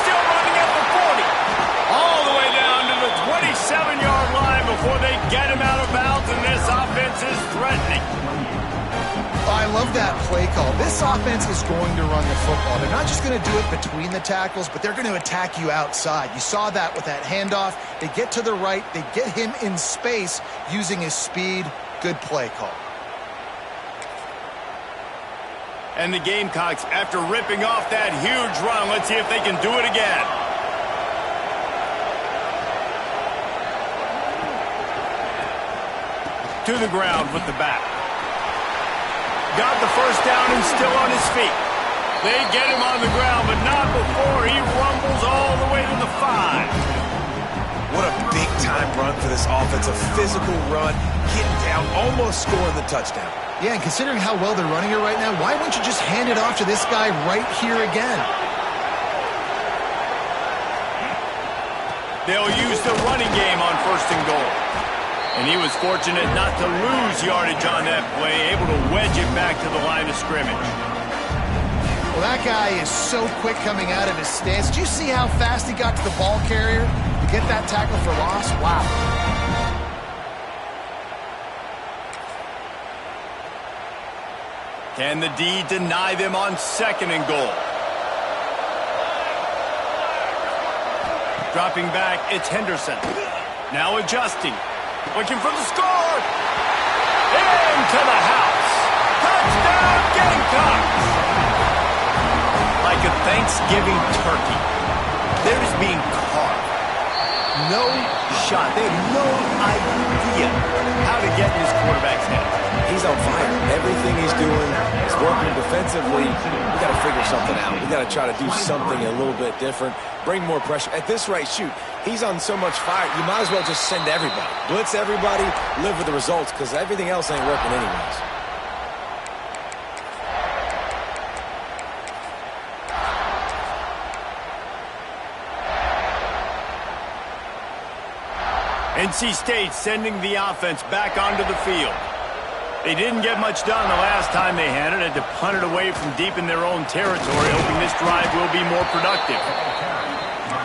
Still running at the 40. All the way down to the 27-yard line before they get him out of bounds, and this offense is threatening. I love that play call. This offense is going to run the football. They're not just going to do it between the tackles, but they're going to attack you outside. You saw that with that handoff. They get to the right. They get him in space using his speed. Good play call. And the Gamecocks, after ripping off that huge run, let's see if they can do it again. To the ground with the back. Got the first down and still on his feet. They get him on the ground, but not before he rumbles all the way to the 5. What a big-time run for this offense. A physical run, getting down, almost scoring the touchdown. Yeah, and considering how well they're running it right now, why wouldn't you just hand it off to this guy right here again? They'll use the running game on first and goal. And he was fortunate not to lose yardage on that play, able to wedge it back to the line of scrimmage. Well, that guy is so quick coming out of his stance. Did you see how fast he got to the ball carrier to get that tackle for loss? Wow. Can the D deny them on second and goal? Dropping back, it's Henderson. Now adjusting. Looking for the score. Into the house. Touchdown, Gamecocks. Like a Thanksgiving turkey. They're just being carved. No shot. They have no idea how to get in his quarterback's head. He's on fire. Everything he's doing is working defensively. We got to figure something out. We got to try to do something a little bit different. Bring more pressure. At this rate, shoot, he's on so much fire, you might as well just send everybody. Blitz everybody, live with the results, because everything else ain't working anyways. NC State sending the offense back onto the field. They didn't get much done the last time they had it. Had to punt it away from deep in their own territory, hoping this drive will be more productive.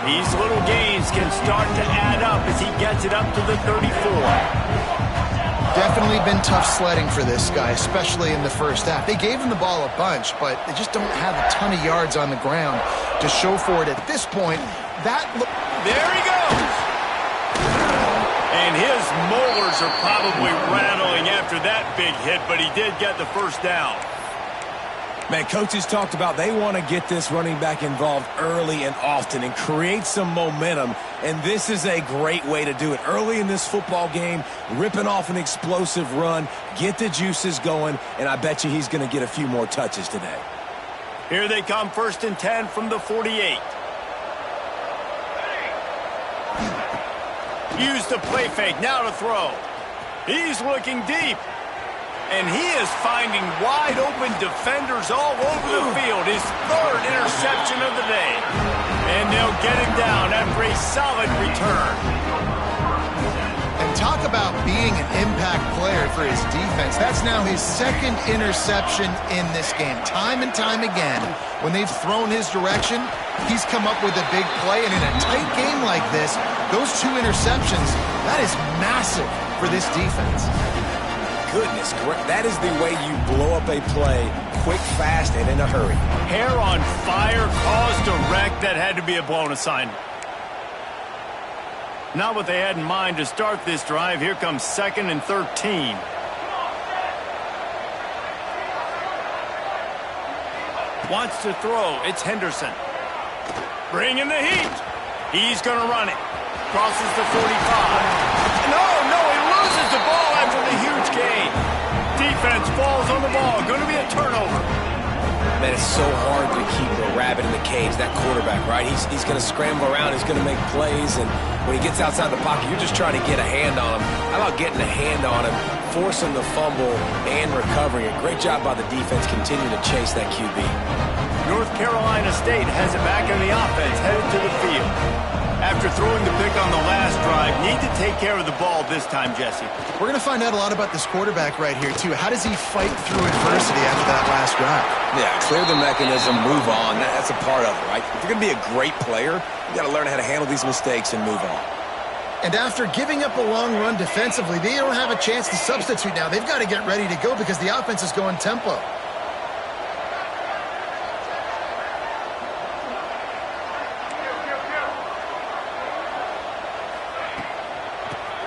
These little gains can start to add up as he gets it up to the 34. Definitely been tough sledding for this guy, especially in the first half. They gave him the ball a bunch, but they just don't have a ton of yards on the ground to show for it at this point. There he goes! And his molars are probably rattling after that big hit, but he did get the first down. Man, coaches talked about they want to get this running back involved early and often and create some momentum, and this is a great way to do it. Early in this football game, ripping off an explosive run, get the juices going, and I bet you he's going to get a few more touches today. Here they come, 1st and 10 from the 48. Use the play fake, now to throw. He's looking deep. And he is finding wide-open defenders all over the field. His 3rd interception of the day. And they'll get him down after a solid return. And talk about being an impact player for his defense. That's now his 2nd interception in this game. Time and time again, when they've thrown his direction, he's come up with a big play. And in a tight game like this, those 2 interceptions, that is massive for this defense. Goodness, that is the way you blow up a play quick, fast, and in a hurry. Hair on fire, caused a wreck that had to be a blown assignment. Not what they had in mind to start this drive. Here comes 2nd and 13. Wants to throw. It's Henderson. Bringing the heat. He's going to run it. Crosses the 45. No, he loses the ball after the huge gain. Defense falls on the ball. Going to be a turnover. Man, it's so hard to keep a rabbit in the cage, that quarterback, right? He's going to scramble around. He's going to make plays, and when he gets outside the pocket, you're just trying to get a hand on him. How about getting a hand on him, forcing the fumble, and recovering it? Great job by the defense continuing to chase that QB. North Carolina State has it back in the offense, headed to the field. After throwing the pick on the last drive, need to take care of the ball this time, Jesse. We're going to find out a lot about this quarterback right here, too. How does he fight through adversity after that last drive? Yeah, clear the mechanism, move on. That's a part of it, right? If you're going to be a great player, you got to learn how to handle these mistakes and move on. And after giving up a long run defensively, they don't have a chance to substitute now. They've got to get ready to go because the offense is going tempo.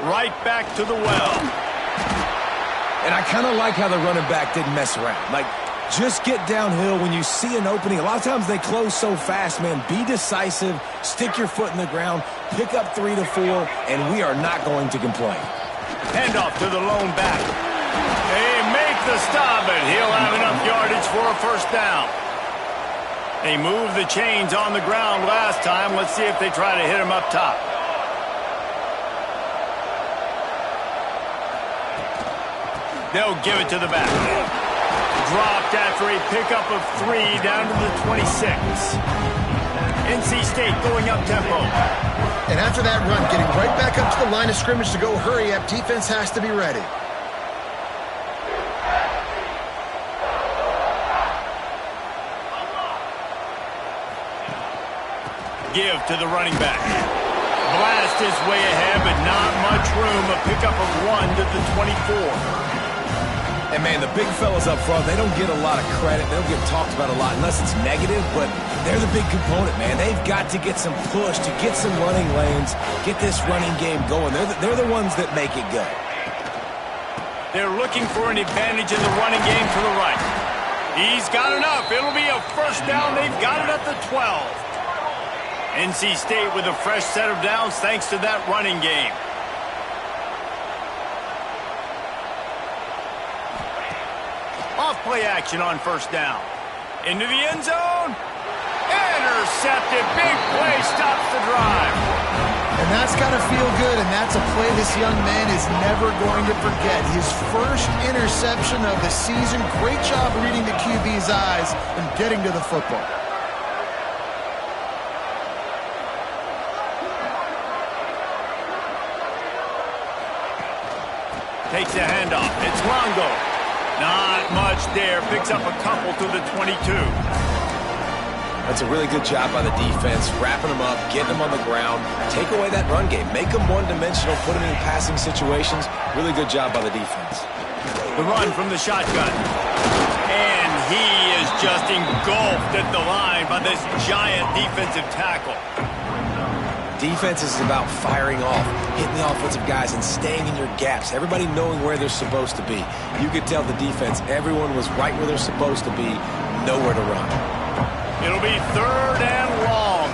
Right back to the well. And I kind of like how the running back didn't mess around. Like, just get downhill when you see an opening. A lot of times they close so fast, man. Be decisive, stick your foot in the ground, pick up 3 to 4, and we are not going to complain. Handoff to the lone back. They make the stop, and he'll have enough yardage for a 1st down. They moved the chains on the ground last time. Let's see if they try to hit him up top. They'll give it to the back. Dropped after a pickup of 3 down to the 26. NC State going up tempo. And after that run, getting right back up to the line of scrimmage to go hurry up, defense has to be ready. Give to the running back. Blast his way ahead, but not much room. A pickup of 1 to the 24. And, man, the big fellas up front, they don't get a lot of credit. They don't get talked about a lot unless it's negative, but they're the big component, man. They've got to get some push, to get some running lanes, get this running game going. They're the ones that make it go. They're looking for an advantage in the running game to the right. He's got enough. It'll be a 1st down. They've got it at the 12. NC State with a fresh set of downs thanks to that running game. Off play action on 1st down. Into the end zone. Intercepted. Big play stops the drive. And that's got to feel good, and that's a play this young man is never going to forget. His 1st interception of the season. Great job reading the QB's eyes and getting to the football. Takes a handoff. It's Longo. Not much there. Picks up a couple to the 22. That's a really good job by the defense, wrapping them up, getting them on the ground. Take away that run game. Make them one-dimensional, put them in passing situations. Really good job by the defense. The run from the shotgun. And he is just engulfed at the line by this giant defensive tackle. Defense is about firing off, hitting the offensive guys, and staying in your gaps. Everybody knowing where they're supposed to be. You could tell the defense, everyone was right where they're supposed to be. nowhere to run. It'll be 3rd and long.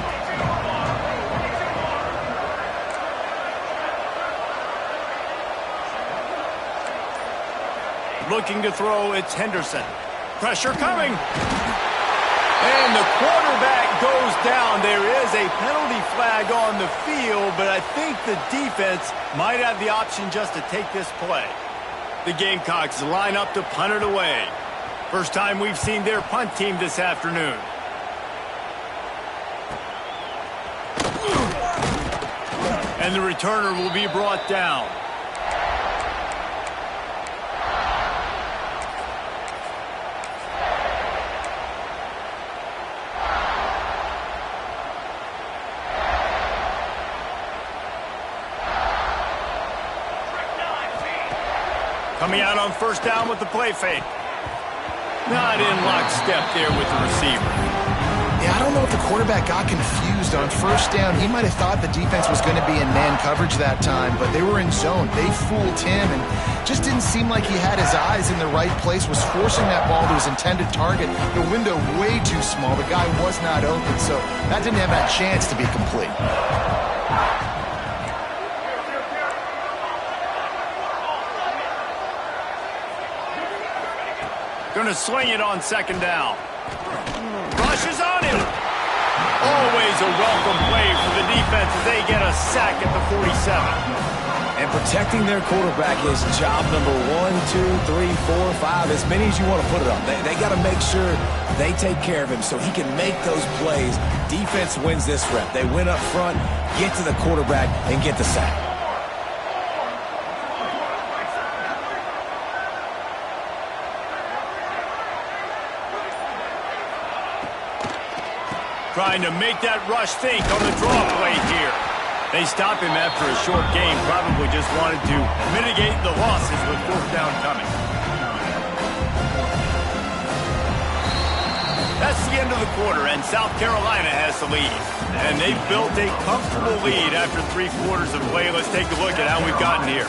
Looking to throw, it's Henderson. Pressure coming. And the quarterback goes down. There is a penalty flag on the field, but I think the defense might have the option just to take this play. The Gamecocks line up to punt it away. First time we've seen their punt team this afternoon. And the returner will be brought down. Coming out on first down with the play fake. Not in lockstep there with the receiver. Yeah, I don't know if the quarterback got confused on first down. He might have thought the defense was going to be in man coverage that time, but they were in zone. They fooled him and just didn't seem like he had his eyes in the right place, was forcing that ball to his intended target. The window way too small. The guy was not open, so that didn't have that chance to be complete. Going to swing it on second down. Rushes on him. Always a welcome play for the defense as they get a sack at the 47. And protecting their quarterback is job number 1, 2, 3, 4, 5, as many as you want to put it on. They got to make sure they take care of him so he can make those plays. Defense wins this rep. They win up front, get to the quarterback, and get the sack. Trying to make that rush think on the draw play here. They stop him after a short game. Probably just wanted to mitigate the losses with 4th down coming. That's the end of the quarter, and South Carolina has the lead. And they've built a comfortable lead after 3 quarters of play. Let's take a look at how we've gotten here.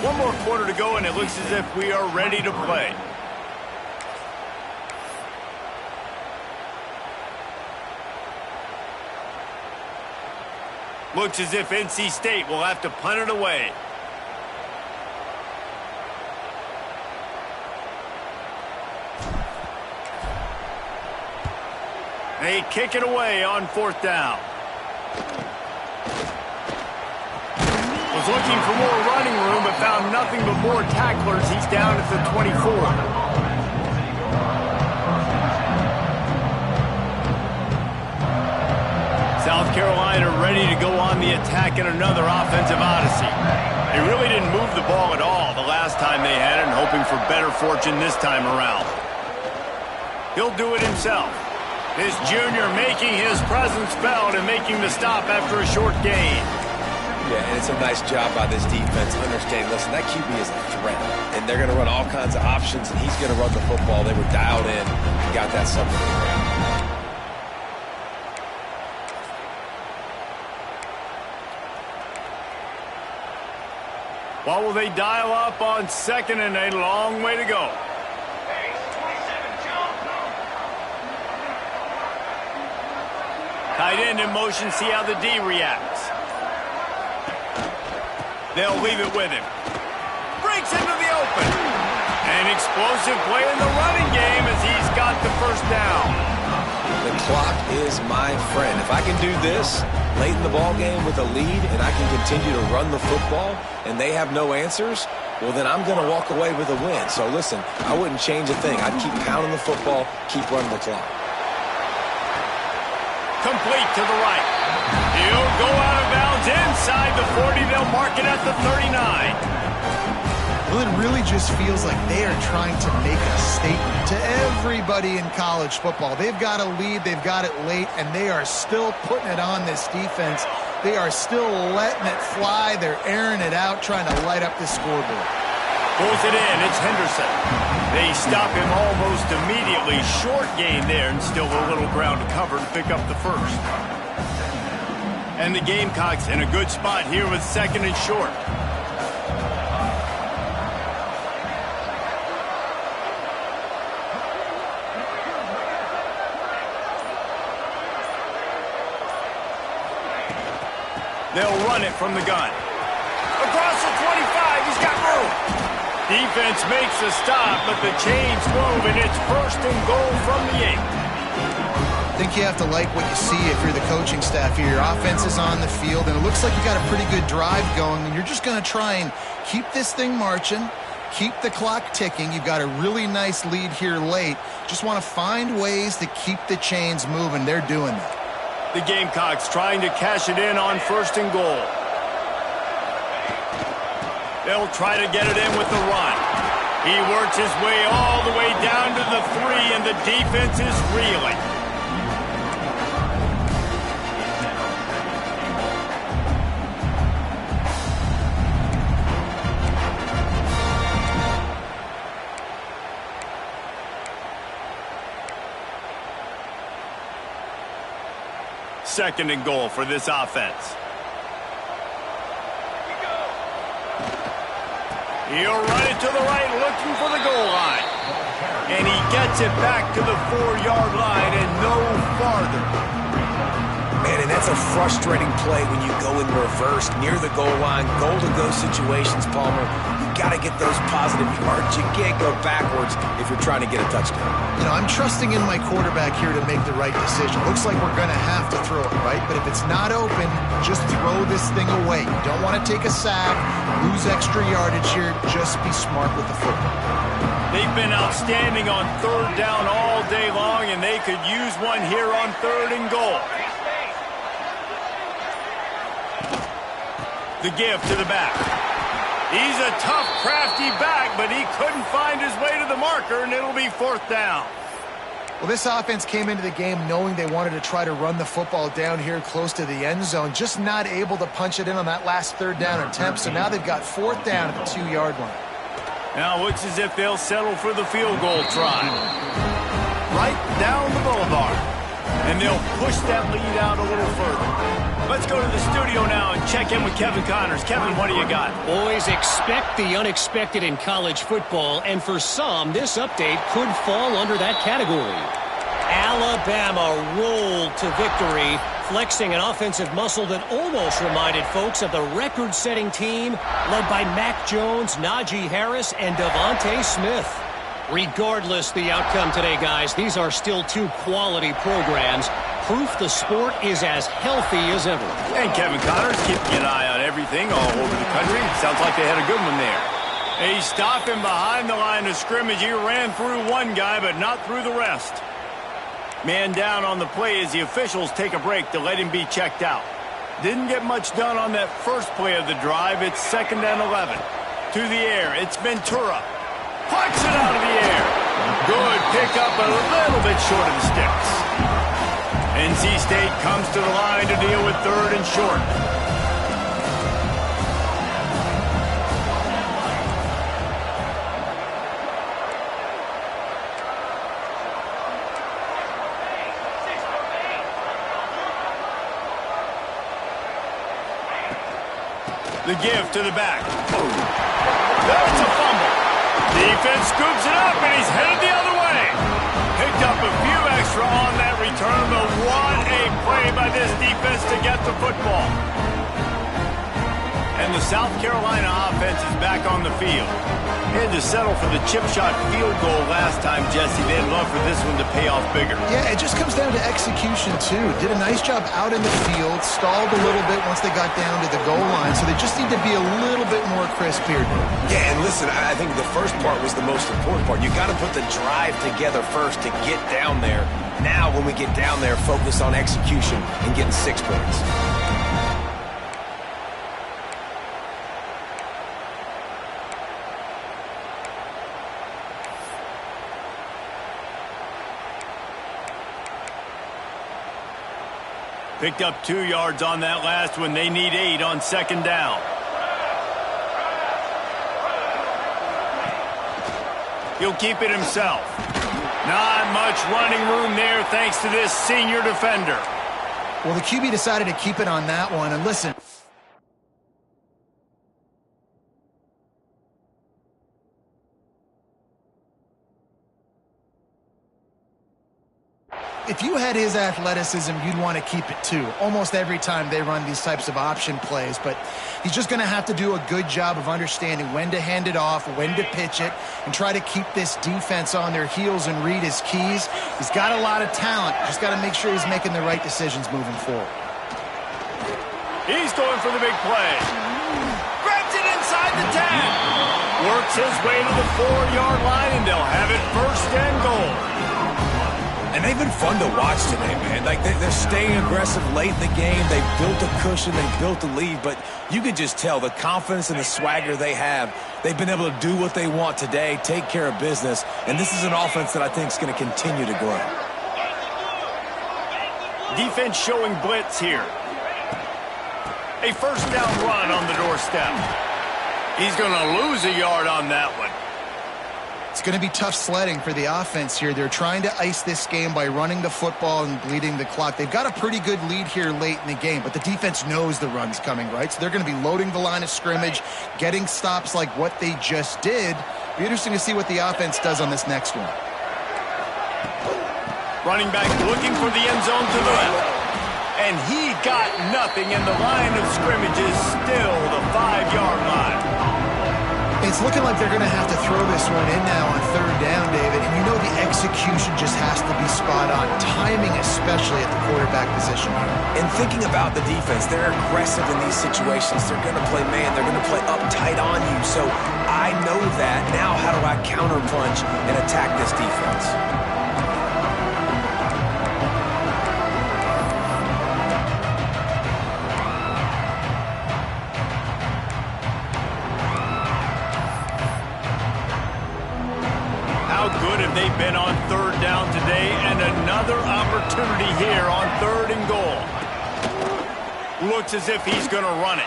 One more quarter to go, and it looks as if we are ready to play. Looks as if NC State will have to punt it away. They kick it away on 4th down. Was looking for more running room, but found nothing but more tacklers. He's down at the 24. South Carolina ready to go on the attack in another offensive odyssey. They really didn't move the ball at all the last time they had it, and hoping for better fortune this time around. He'll do it himself. This junior making his presence felt and making the stop after a short gain. Yeah, and it's a nice job by this defense understanding, listen, that QB is a threat, and they're going to run all kinds of options, and he's going to run the football. They were dialed in and got that something around. What will they dial up on 2nd and a long way to go? Tight end in motion, see how the D reacts. They'll leave it with him. Breaks into the open. An explosive play in the running game as he's got the 1st down. The clock is my friend. If I can do this late in the ball game with a lead and I can continue to run the football and they have no answers, well, then I'm going to walk away with a win. So, listen, I wouldn't change a thing. I'd keep pounding the football, keep running the clock. Complete to the right. He'll go out of bounds inside the 40. They'll mark it at the 39. Well, it really just feels like they are trying to make a statement to everybody in college football. They've got a lead, they've got it late, and they are still putting it on this defense. They are still letting it fly. They're airing it out, trying to light up the scoreboard. Pulls it in. It's Henderson. They stop him almost immediately. Short gain there, and still a little ground to cover to pick up the 1st. And the Gamecocks in a good spot here with 2nd and short. run it from the gun. Across the 25, he's got room. Defense makes the stop, but the chains move, and it's 1st and goal from the 8. I think you have to like what you see if you're the coaching staff here. Your offense is on the field, and it looks like you got a pretty good drive going, and you're just going to try and keep this thing marching, keep the clock ticking. You've got a really nice lead here late. Just want to find ways to keep the chains moving. They're doing that. The Gamecocks trying to cash it in on 1st and goal. They'll try to get it in with the run. He works his way all the way down to the 3, and the defense is reeling. Second and goal for this offense. He'll run it to the right, looking for the goal line. And he gets it back to the 4-yard line and no farther. Man, and that's a frustrating play when you go in reverse near the goal line. Goal-to-go situations, Palmer. You got to get those positive yards. You can't go backwards if you're trying to get a touchdown. You know, I'm trusting in my quarterback here to make the right decision. Looks like we're going to have to throw it, right? But if it's not open, just throw this thing away. You don't want to take a sack, lose extra yardage here. Just be smart with the football. They've been outstanding on 3rd down all day long, and they could use one here on 3rd and goal. The give to the back. He's a tough, crafty back, but he couldn't find his way to the marker, and it'll be 4th down. Well, this offense came into the game knowing they wanted to try to run the football down here close to the end zone, just not able to punch it in on that last 3rd down attempt, so now they've got 4th down at the 2-yard line. Now it looks as if they'll settle for the field goal try. Right down the boulevard. And they'll push that lead out a little further. Let's go to the studio now and check in with Kevin Connors. Kevin, what do you got? Boys, expect the unexpected in college football, and for some, this update could fall under that category. Alabama rolled to victory, flexing an offensive muscle that almost reminded folks of the record-setting team led by Mac Jones, Najee Harris, and Devontae Smith. Regardless the outcome today, guys, these are still 2 quality programs. Proof the sport is as healthy as ever. And Kevin Connors keeping an eye on everything all over the country. Sounds like they had a good one there. They stopped him behind the line of scrimmage. He ran through one guy, but not through the rest. Man down on the play as the officials take a break to let him be checked out. Didn't get much done on that first play of the drive. It's 2nd and 11. To the air, it's Ventura. Pucks it out of the air. Good pickup, but a little bit short of the sticks. NC State comes to the line to deal with 3rd and short. The give to the back. That's a fumble. Defense scoops it up, and he's headed the other way. Picked up a few extra on that return, but what a play by this defense to get the football. And the South Carolina offense is back on the field. They had to settle for the chip shot field goal last time, Jesse. They'd love for this one to pay off bigger. Yeah, it just comes down to execution, too. Did a nice job out in the field, stalled a little bit once they got down to the goal line, so they just need to be a little bit more crisp here. Yeah, and listen, I think the first part was the most important part. You got to put the drive together first to get down there. Now, when we get down there, focus on execution and getting 6 points. Picked up 2 yards on that last one. They need 8 on 2nd down. He'll keep it himself. Not much running room there thanks to this senior defender. Well, the QB decided to keep it on that one. And listen, if you had his athleticism, you'd want to keep it too. Almost every time they run these types of option plays, but he's just going to have to do a good job of understanding when to hand it off, when to pitch it, and try to keep this defense on their heels and read his keys. He's got a lot of talent. Just got to make sure he's making the right decisions moving forward. He's going for the big play. Grabs it inside the 10. Works his way to the 4-yard line, and they'll have it first and goal. And they've been fun to watch today, man. Like, they're staying aggressive late in the game. They've built a cushion. They've built a lead. But you can just tell the confidence and the swagger they have. They've been able to do what they want today, take care of business. And this is an offense that I think is going to continue to grow. Defense showing blitz here. A first down run on the doorstep. He's going to lose a yard on that one. It's going to be tough sledding for the offense here. They're trying to ice this game by running the football and bleeding the clock. They've got a pretty good lead here late in the game, but the defense knows the run's coming, right? So they're going to be loading the line of scrimmage, getting stops like what they just did. Be interesting to see what the offense does on this next one. Running back looking for the end zone to the left. And he got nothing, and the line of scrimmage is still the 5-yard line. It's looking like they're going to have to throw this one in now on third down, David. And you know the execution just has to be spot on. Timing especially at the quarterback position. And thinking about the defense, they're aggressive in these situations. They're going to play man. They're going to play up tight on you. So I know that. Now how do I counterpunch and attack this defense? They've been on third down today, and another opportunity here on third and goal. Looks as if he's going to run it.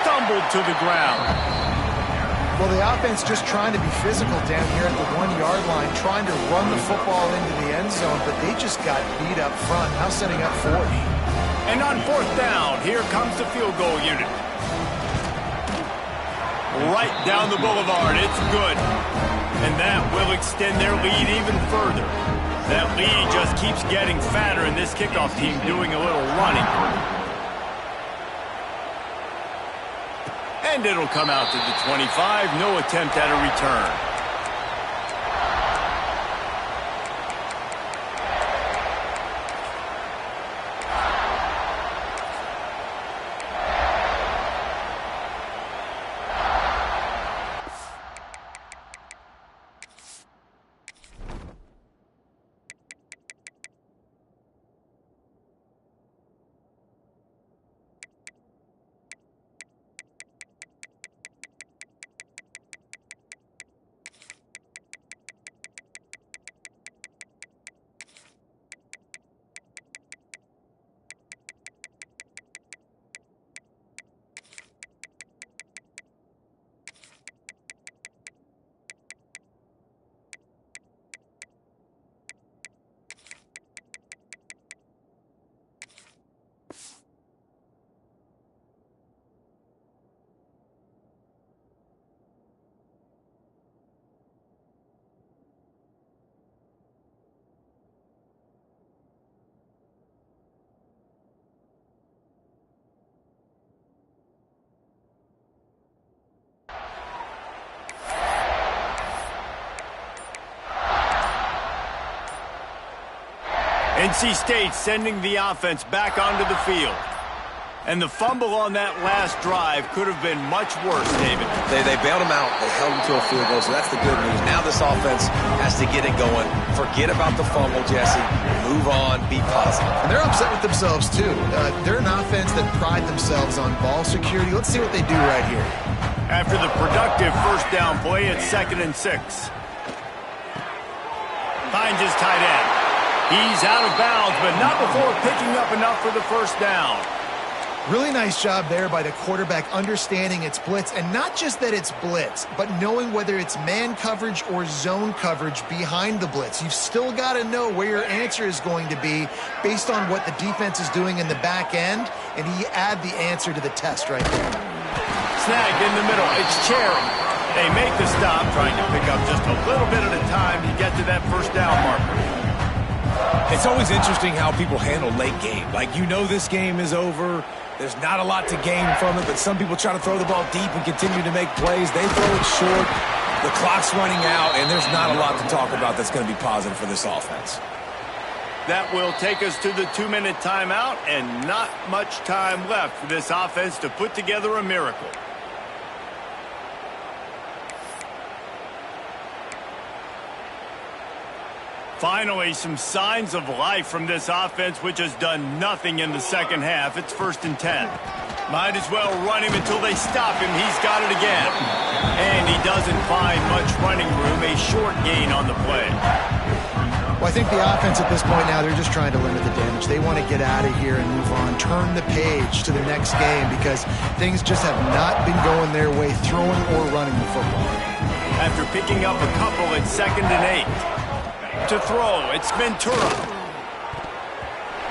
Stumbled to the ground. Well, the offense just trying to be physical down here at the 1-yard line, trying to run the football into the end zone, but they just got beat up front. Now setting up fourth. And on fourth down, here comes the field goal unit. Right down the boulevard. It's good. And that will extend their lead even further. That lead just keeps getting fatter, and this kickoff team doing a little running. And it'll come out to the 25. No attempt at a return. NC State sending the offense back onto the field. And the fumble on that last drive could have been much worse, David. They bailed him out. They held him to a field goal, so that's the good news. Now this offense has to get it going. Forget about the fumble, Jesse. Move on. Be positive. And they're upset with themselves, too. They're an offense that pride themselves on ball security. Let's see what they do right here. After the productive first down play, it's 2nd and 6. Finds his tight end. He's out of bounds, but not before picking up enough for the first down. Really nice job there by the quarterback understanding it's blitz, and not just that it's blitz, but knowing whether it's man coverage or zone coverage behind the blitz. You've still got to know where your answer is going to be based on what the defense is doing in the back end, and he add the answer to the test right there. Snagged in the middle. It's Cherry. They make the stop, trying to pick up just a little bit at a time to get to that first down marker. It's always interesting how people handle late game. Like, you know this game is over. There's not a lot to gain from it, but some people try to throw the ball deep and continue to make plays. They throw it short. The clock's running out, and there's not a lot to talk about that's going to be positive for this offense. That will take us to the 2-minute timeout, and not much time left for this offense to put together a miracle. Finally, some signs of life from this offense, which has done nothing in the second half. It's 1st and 10. Might as well run him until they stop him. He's got it again. And he doesn't find much running room. A short gain on the play. Well, I think the offense at this point now, they're just trying to limit the damage. They want to get out of here and move on, turn the page to the next game because things just have not been going their way, throwing or running the football. After picking up a couple at 2nd and 8. To throw, it's Ventura.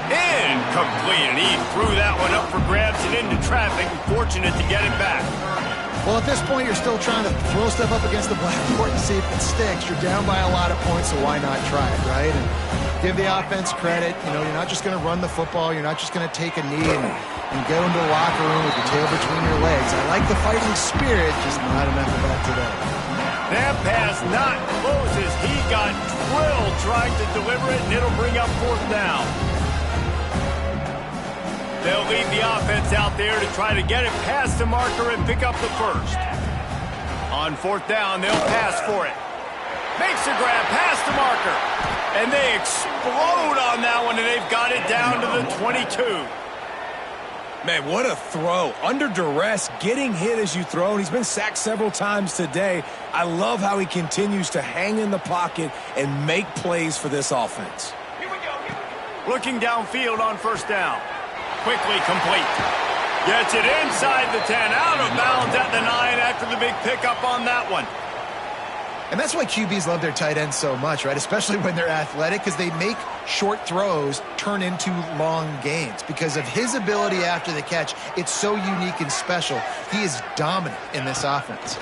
Incomplete, and he threw that one up for grabs and into traffic, and fortunate to get it back. Well, at this point, you're still trying to throw stuff up against the blackboard to see if it sticks. You're down by a lot of points, so why not try it, right? And give the offense credit. You know, you're not just going to run the football. You're not just going to take a knee and go into the locker room with your tail between your legs. I like the fighting spirit, just not enough of that today. That pass not closes. He got drilled trying to deliver it, and it'll bring up 4th down. They'll leave the offense out there to try to get it past the marker and pick up the 1st. On 4th down, they'll pass for it. Makes a grab past the marker. And they explode on that one, and they've got it down to the 22. Man, what a throw. Under duress, getting hit as you throw, and he's been sacked several times today. I love how he continues to hang in the pocket and make plays for this offense. Looking downfield on 1st down. Quickly complete. Gets it inside the 10, out of bounds at the 9 after the big pickup on that one. And that's why QBs love their tight ends so much, right? Especially when they're athletic, because they make short throws turn into long gains. Because of his ability after the catch, it's so unique and special. He is dominant in this offense.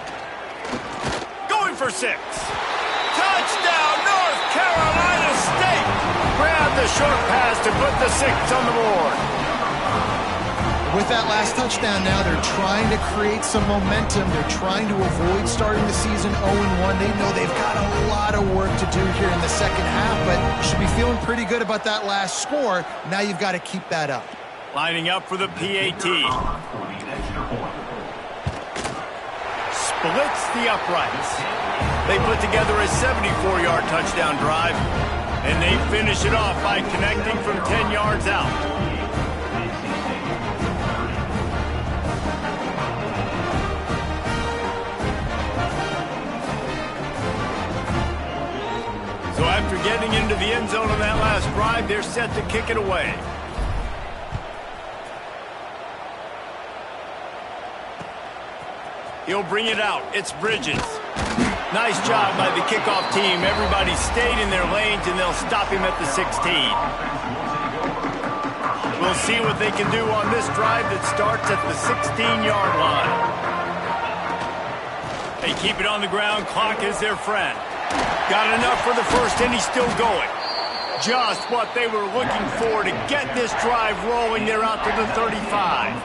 Going for 6. Touchdown, North Carolina State. Grab the short pass to put the 6 on the board. With that last touchdown now, they're trying to create some momentum. They're trying to avoid starting the season 0-1. They know they've got a lot of work to do here in the second half, but you should be feeling pretty good about that last score. Now you've got to keep that up. Lining up for the PAT. Splits the uprights. They put together a 74-yard touchdown drive, and they finish it off by connecting from 10 yards out. So after getting into the end zone on that last drive, they're set to kick it away. He'll bring it out. It's Bridges. Nice job by the kickoff team. Everybody stayed in their lanes, and they'll stop him at the 16. We'll see what they can do on this drive that starts at the 16-yard line. They keep it on the ground. Clock is their friend. Got enough for the 1st, and he's still going. Just what they were looking for to get this drive rolling. They're out to the 35.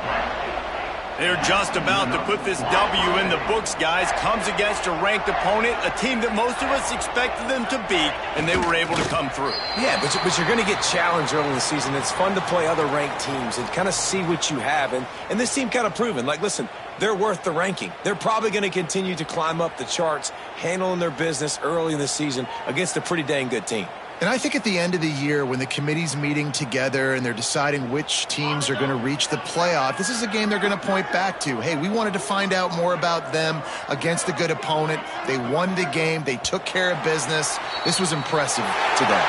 They're just about to put this W in the books, guys. Comes against a ranked opponent, a team that most of us expected them to beat, and they were able to come through. Yeah, but you're going to get challenged early in the season. It's fun to play other ranked teams and kind of see what you have. And this team kind of proven, like, listen, they're worth the ranking. They're probably going to continue to climb up the charts, handling their business early in the season against a pretty dang good team. And I think at the end of the year, when the committee's meeting together and they're deciding which teams are going to reach the playoff, this is a game they're going to point back to. Hey, we wanted to find out more about them against a good opponent. They won the game. They took care of business. This was impressive today.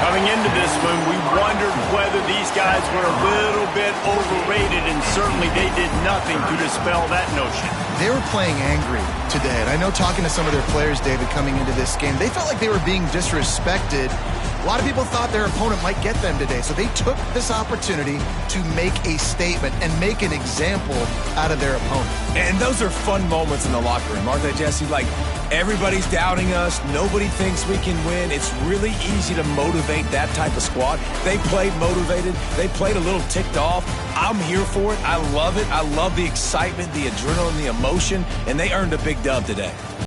Coming into this one, we wondered whether these guys were a little bit overrated, and certainly they did nothing to dispel that notion. They were playing angry today, and I know talking to some of their players, David, coming into this game, they felt like they were being disrespected A lot of people thought their opponent might get them today, so they took this opportunity to make a statement and make an example out of their opponent. And those are fun moments in the locker room, aren't they, Jesse? Like, everybody's doubting us. Nobody thinks we can win. It's really easy to motivate that type of squad. They played motivated. They played a little ticked off. I'm here for it. I love it. I love the excitement, the adrenaline, the emotion, and they earned a big dub today.